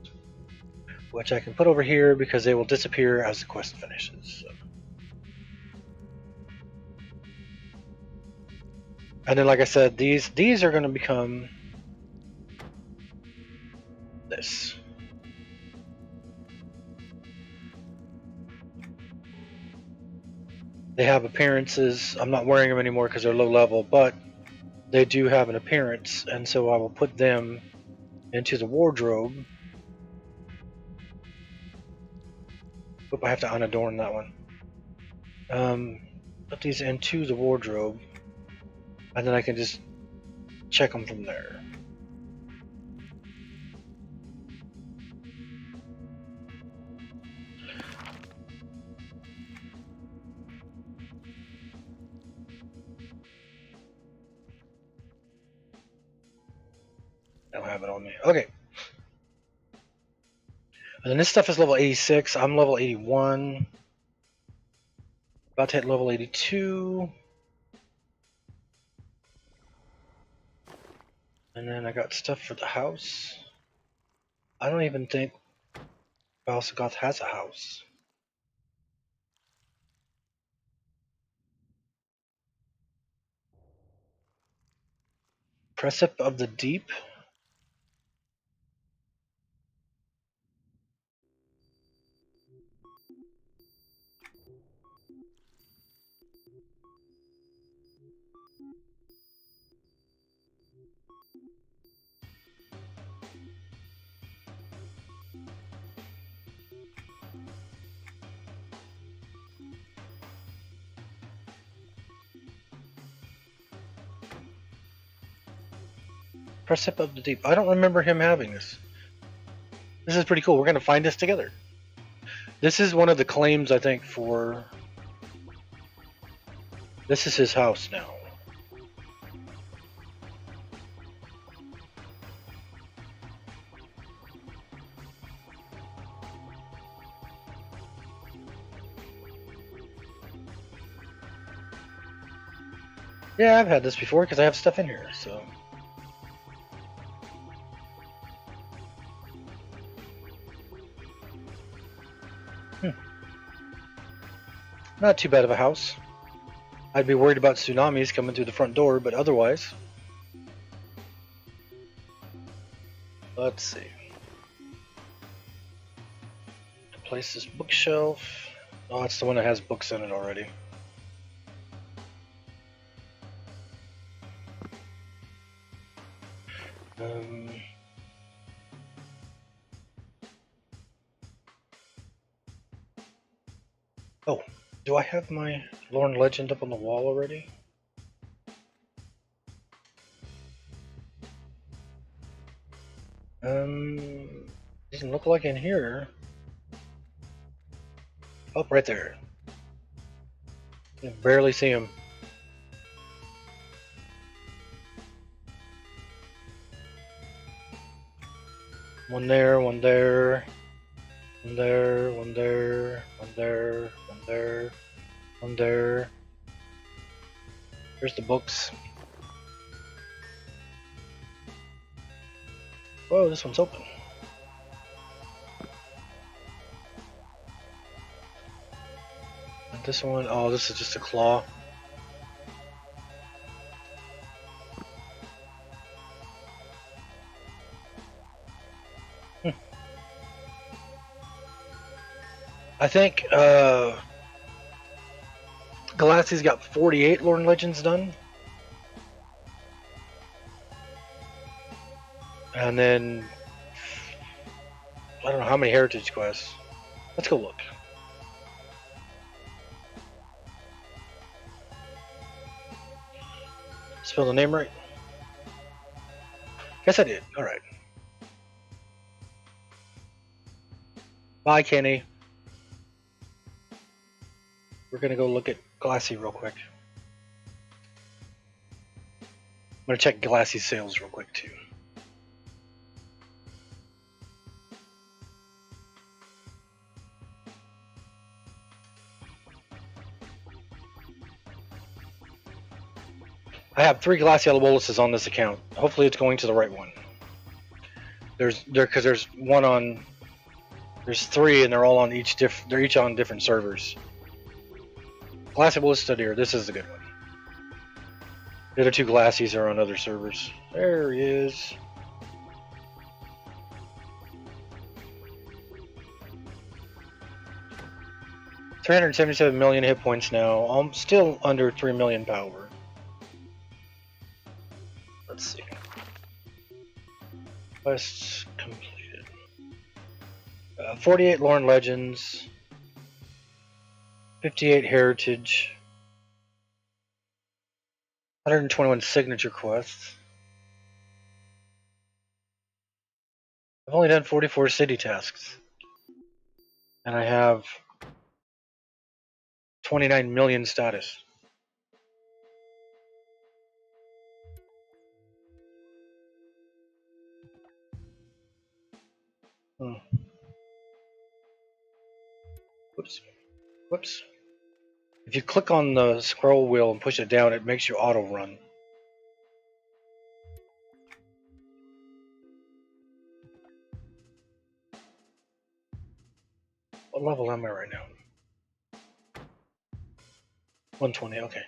which I can put over here because they will disappear as the quest finishes. So. And then, like I said, these are going to become this. They have appearances. I'm not wearing them anymore because they're low level, but they do have an appearance, and so I will put them into the wardrobe. Oop, I have to unadorn that one. Put these into the wardrobe, and then I can just check them from there. I don't have it on me. Okay. And then this stuff is level 86. I'm level 81. About to hit level 82. And then I got stuff for the house. I don't even think Balsagoth has a house. Precip of the Deep. Precip of the Deep. I don't remember him having this. This is pretty cool. We're going to find this together. This is one of the claims, I think, for... This is his house now. Yeah, I've had this before because I have stuff in here, so. Not too bad of a house. I'd be worried about tsunamis coming through the front door, but otherwise. Let's see. Place this bookshelf. Oh, it's the one that has books in it already. Um, oh, do I have my Lorne Legend up on the wall already? Doesn't look like in here. Oh, right there. You can barely see him. One there, one there, one there, one there, one there, one there, one there. There's the books. Whoa, this one's open. And this one, oh, this is just a claw. I think Galaxi's got 48 Lorne Legends done. And then I don't know how many Heritage quests. Let's go look. Spell the name right? Guess I did. Alright. Bye, Kenny. We're gonna go look at Glassy real quick. I'm gonna check Glassy's sales real quick too. I have 3 Glassy Boluses on this account. Hopefully it's going to the right one. There's 3 and they're all on they're each on different servers. Glassy Bolus Studier, this is the good one. The other 2 Glassies are on other servers. There he is. $377 million hit points now. I'm still under 3 million power. Let's see. Quests completed. 48 Lorne Legends. 58 Heritage. 121 Signature Quests. I've only done 44 city tasks. And I have 29 million status. Whoops. Whoops. If you click on the scroll wheel and push it down, it makes you auto run. What level am I right now? 120, okay.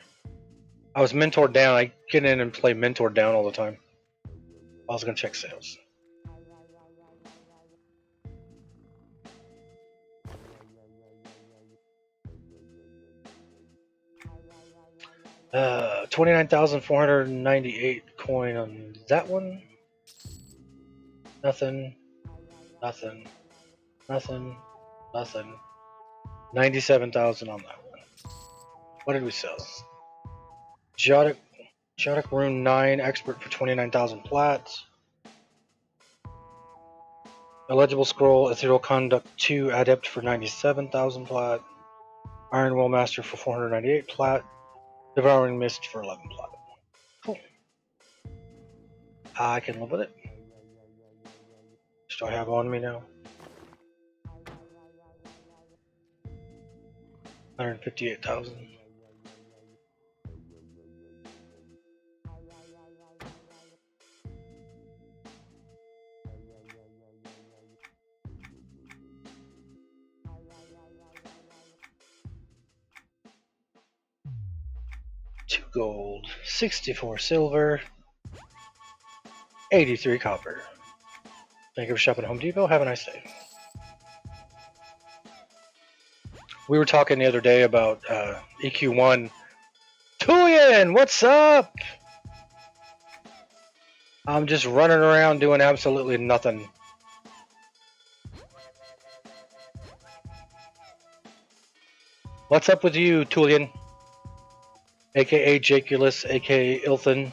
I was mentored down. I get in and play mentored down all the time. I was gonna check sales. 29,498 coin on that one. Nothing. Nothing. Nothing. Nothing. 97,000 on that one. What did we sell? Jotic Rune 9 Expert for 29,000 plats. Illegible Scroll Ethereal Conduct 2 Adept for 97,000 plat. Iron Will Master for 498 plat. Devouring Mist for 11 plat. Cool. I can live with it. What do I have on me now? 158,000. 2 gold, 64 silver, 83 copper. Thank you for shopping at Home Depot. Have a nice day. We were talking the other day about EQ1. Tulian, what's up? I'm just running around doing absolutely nothing. What's up with you, Tulian? AKA Jaculus, AKA Ilthan.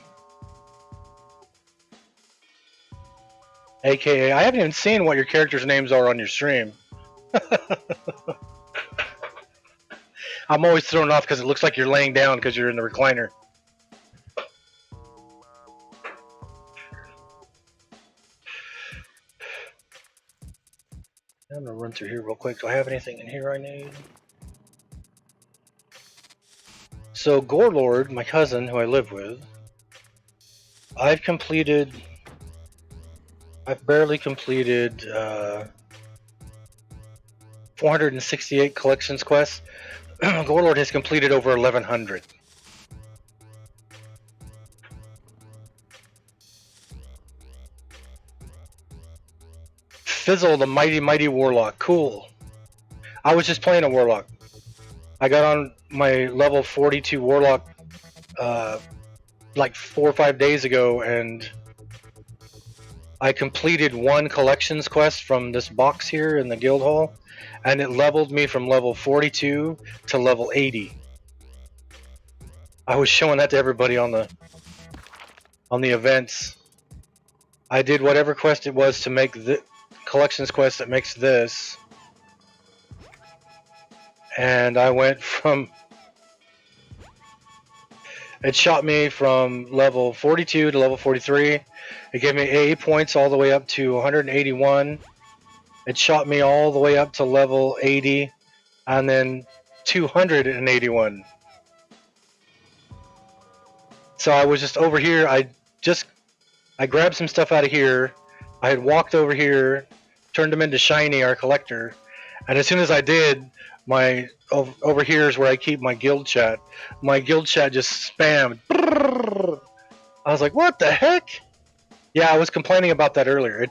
AKA, I haven't even seen what your characters' names are on your stream. I'm always thrown off because it looks like you're laying down because you're in the recliner. I'm gonna run through here real quick. Do I have anything in here I need? So, Gorelord, my cousin who I live with, I've barely completed 468 collections quests. Gorelord has completed over 1,100. Fizzle, the mighty Warlock. Cool. I was just playing a Warlock. I got on my level 42 Warlock like 4 or 5 days ago, and I completed one collections quest from this box here in the guild hall, and it leveled me from level 42 to level 80. I was showing that to everybody on the events. I did whatever quest it was to make the collections quest that makes this, and I went from, it shot me from level 42 to level 43. It gave me AA points all the way up to 181. It shot me all the way up to level 80, and then 281. So I was just over here. I grabbed some stuff out of here. I had walked over here, turned them into Shiny, our collector, and as soon as I did, my over here is where I keep my guild chat. My guild chat just spammed. I was like, what the heck? Yeah, I was complaining about that earlier.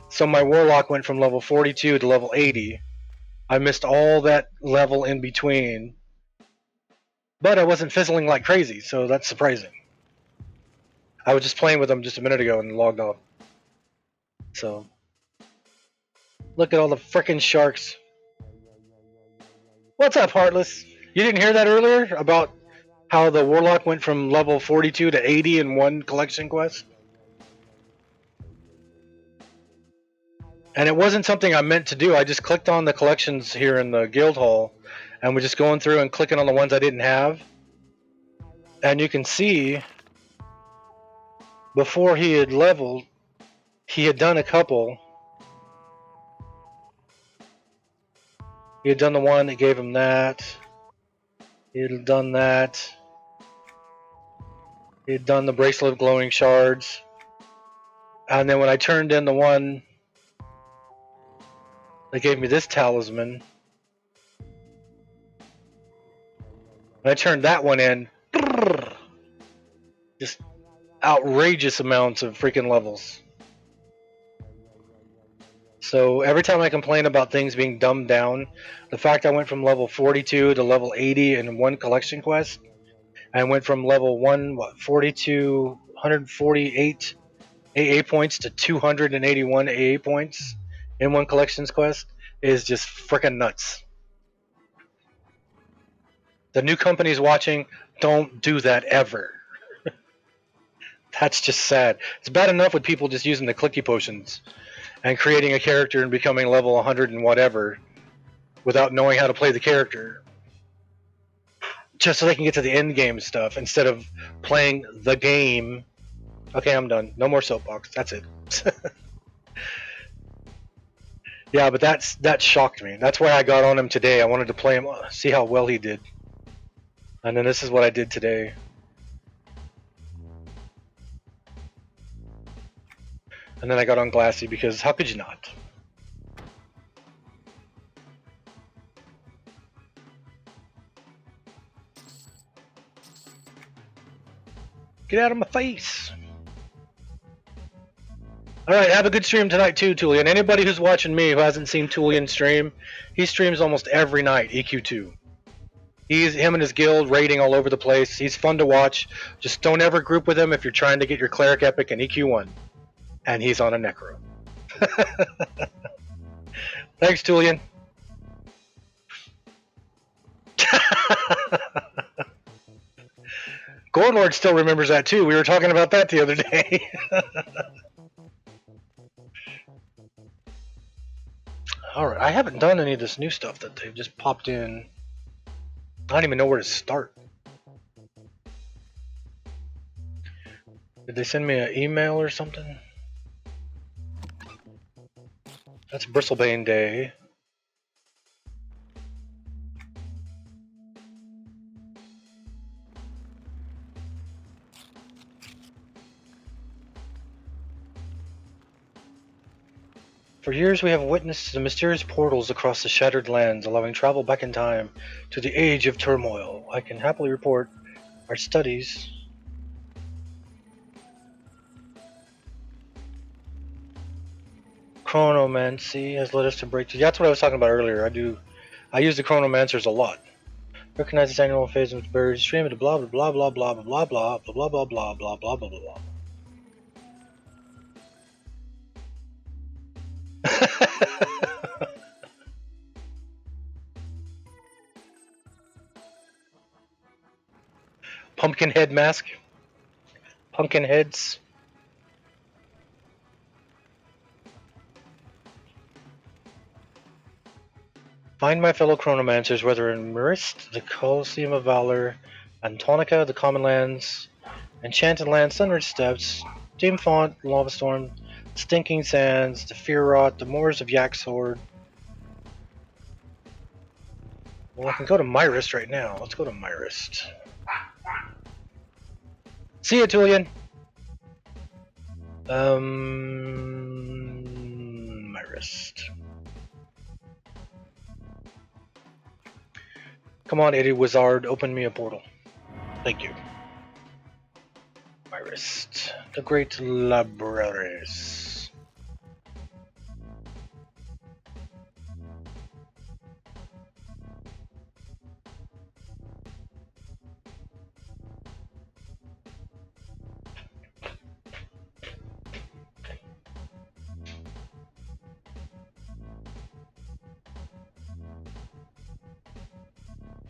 So my Warlock went from level 42 to level 80. I missed all that level in between, but I wasn't fizzling like crazy, so that's surprising. I was just playing with them just a minute ago and logged off. So, look at all the frickin' sharks. What's up, Heartless? You didn't hear that earlier about how the Warlock went from level 42 to 80 in one collection quest? And it wasn't something I meant to do. I just clicked on the collections here in the guild hall, and we're just going through and clicking on the ones I didn't have. And you can see, before he had leveled, he had done a couple. He had done the one that gave him that. He had done that. He had done the bracelet of glowing shards. And then when I turned in the one that gave me this talisman, when I turned that one in, just outrageous amounts of freaking levels. So every time I complain about things being dumbed down, the fact I went from level 42 to level 80 in one collection quest, and went from level 42, 148 AA points to 281 AA points in one collections quest is just freaking nuts. The new companies watching, don't do that ever. That's just sad. It's bad enough with people just using the clicky potions and creating a character and becoming level 100 and whatever without knowing how to play the character, just so they can get to the end game stuff instead of playing the game. Okay, I'm done. No more soapbox. That's it. Yeah, but that shocked me. That's why I got on him today. I wanted to play him, see how well he did. And then this is what I did today. And then I got on Glassy because how could you not? Get out of my face. All right, have a good stream tonight too, Tulian. Anybody who's watching me who hasn't seen Tulian stream, he streams almost every night, EQ2. He's him and his guild raiding all over the place. He's fun to watch. Just don't ever group with him if you're trying to get your cleric epic in EQ1. And he's on a necro. Thanks, Tulian. Gorlord still remembers that too. We were talking about that the other day. Alright, I haven't done any of this new stuff that they've just popped in. I don't even know where to start. Did they send me an email or something? That's Bristlebane Day. For years we have witnessed the mysterious portals across the shattered lands, allowing travel back in time to the age of turmoil. I can happily report our studies. Chronomancy has led us to break. That's what I was talking about earlier. I use the chronomancers a lot. Recognize this annual phase of buried stream of blah blah blah blah blah blah blah blah blah blah blah blah blah blah blah. Pumpkin head mask. Pumpkin heads. Find my fellow chronomancers, whether in Marist, the Colosseum of Valor, Antonica, the Common Lands, Enchanted Lands, Sunridge Steppes, Dreamfont, Lava Storm, Stinking Sands, the Fear-Rot, the Moors of Yak Sword. Well, I can go to Myrist right now. Let's go to Myrist. See ya, Tulian! Myrist. Come on, idiot wizard, open me a portal. Thank you. Myrist. The Great Libraries.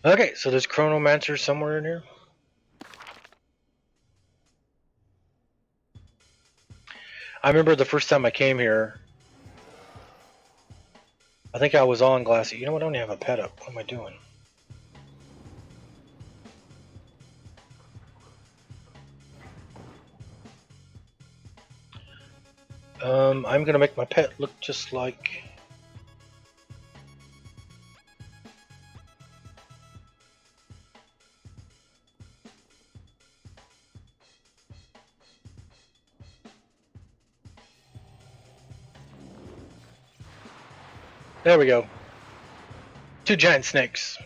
Okay, so there's Chronomancer somewhere in here. I remember the first time I came here, I think I was on Glassy. You know what? I don't even have a pet up. What am I doing? I'm gonna make my pet look just like... There we go. Two giant snakes.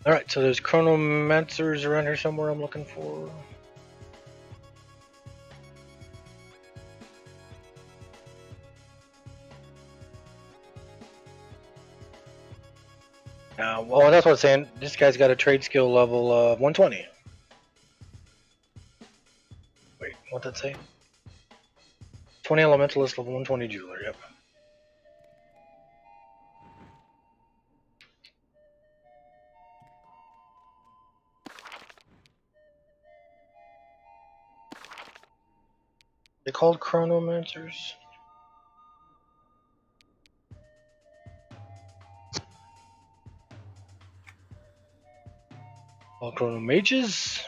Alright, so there's Chronomancers around here somewhere I'm looking for. Well, that's what I'm saying. This guy's got a trade skill level of 120. Wait, what'd that say? 20 Elementalist level 120 Jeweler, yep. They called Chronomancers? All Chronomages?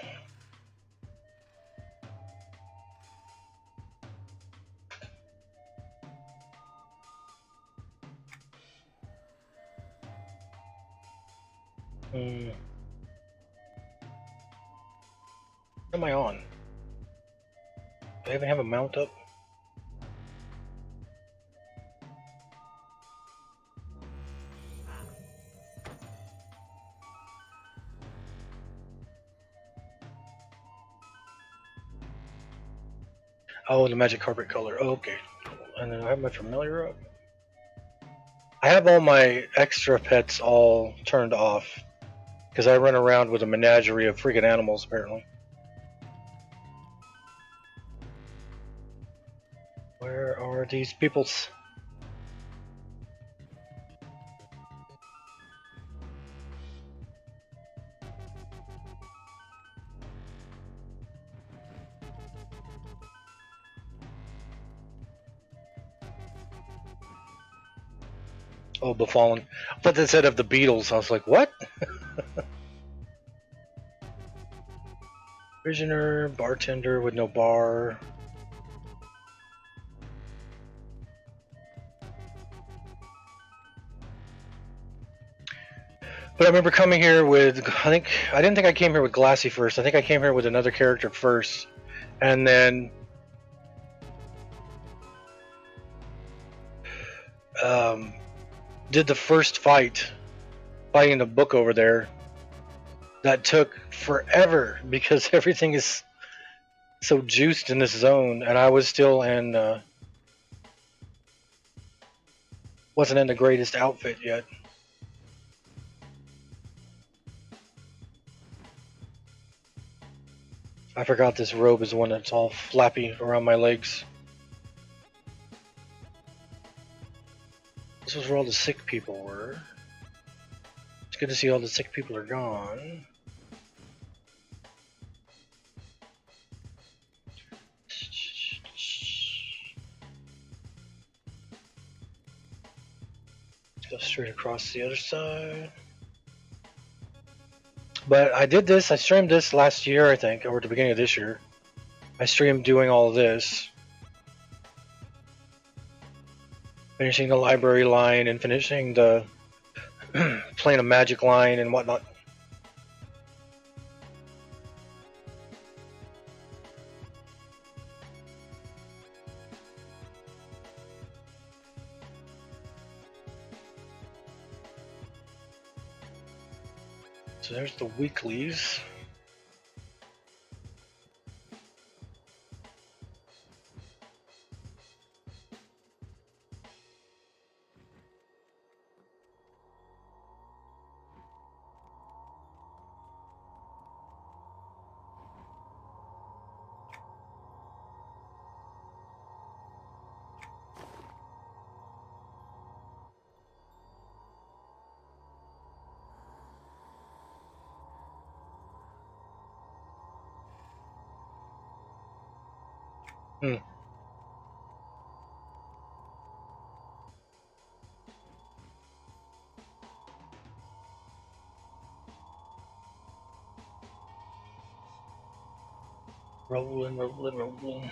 am I on? Do I even have a mount up? Oh, the magic carpet color. Oh, okay. And then I have my familiar up. I have all my extra pets all turned off because I run around with a menagerie of freaking animals apparently. Where are these peoples? Oh, Befallen. I thought they said of the Beatles. I was like, what? Prisoner, bartender with no bar. But I remember coming here with, I didn't think I came here with Glassy first. I think I came here with another character first. And then did the first fighting the book over there. That took forever because everything is so juiced in this zone. And I was still in, wasn't in the greatest outfit yet. I forgot this robe is the one that's all flappy around my legs. This was where all the sick people were. It's good to see all the sick people are gone. Let's go straight across the other side. But I did this, I streamed this last year, I think, or at the beginning of this year. I streamed doing all of this. Finishing the library line and finishing the playing a magic line and whatnot. So there's the weeklies. Hmm. Rolling, rolling, rolling.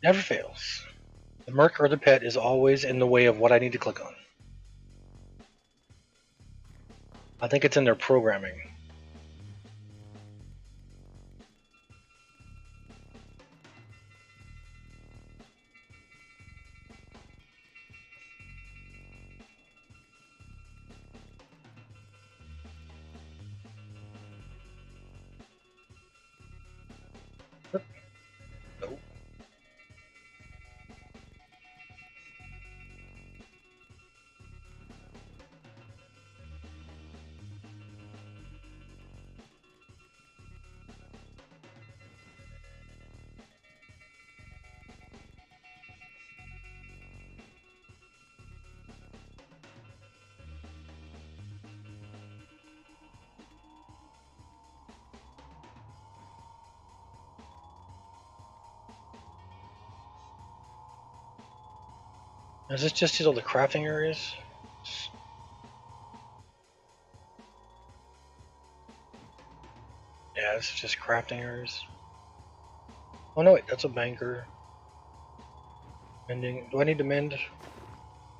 Never fails. The merc or the pet is always in the way of what I need to click on. I think it's in their programming. Nope. Is this just all the crafting areas? this is just crafting areas. Oh no, wait, that's a banker. Mending. Do I need to mend?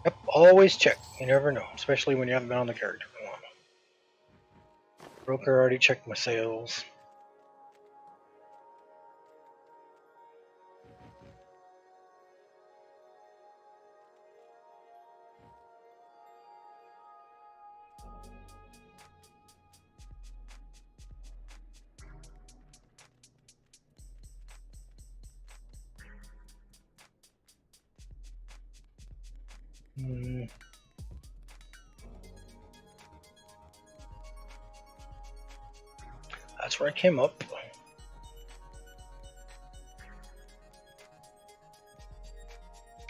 Yep, always check. You never know, especially when you haven't been on the character for a while. Broker already checked my sales. That's where I came up.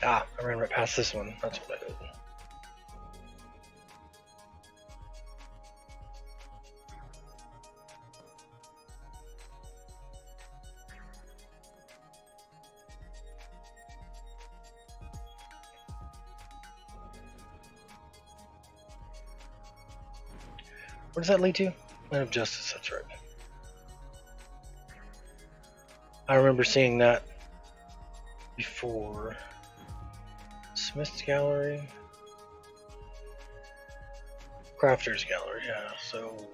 Ah, I ran right past this one. That's what I did. Where does that lead to? Land of Justice, that's right. I remember seeing that before. Smith's Gallery. Crafter's Gallery, yeah, so.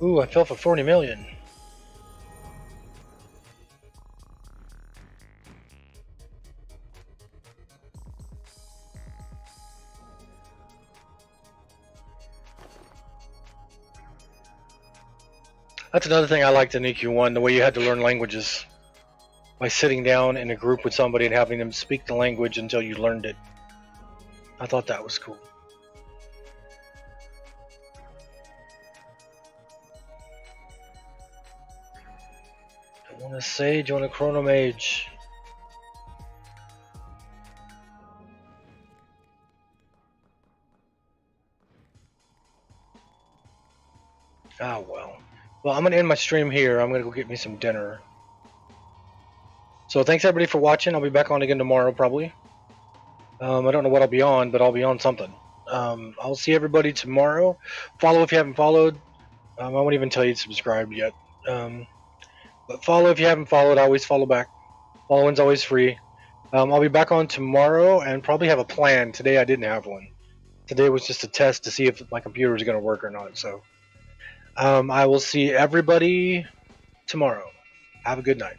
Ooh, I fell for 40 million. That's another thing I liked in EQ1, the way you had to learn languages. By sitting down in a group with somebody and having them speak the language until you learned it. I thought that was cool. I want a Sage, I want a Chronomage. Ah, well. Well, I'm going to end my stream here. I'm going to go get me some dinner. So thanks everybody for watching. I'll be back on again tomorrow probably. I don't know what I'll be on, but I'll be on something. I'll see everybody tomorrow. Follow if you haven't followed. I won't even tell you to subscribe yet. But follow if you haven't followed. I always follow back. Following's always free. I'll be back on tomorrow and probably have a plan. Today I didn't have one. Today was just a test to see if my computer is going to work or not. So I will see everybody tomorrow. Have a good night.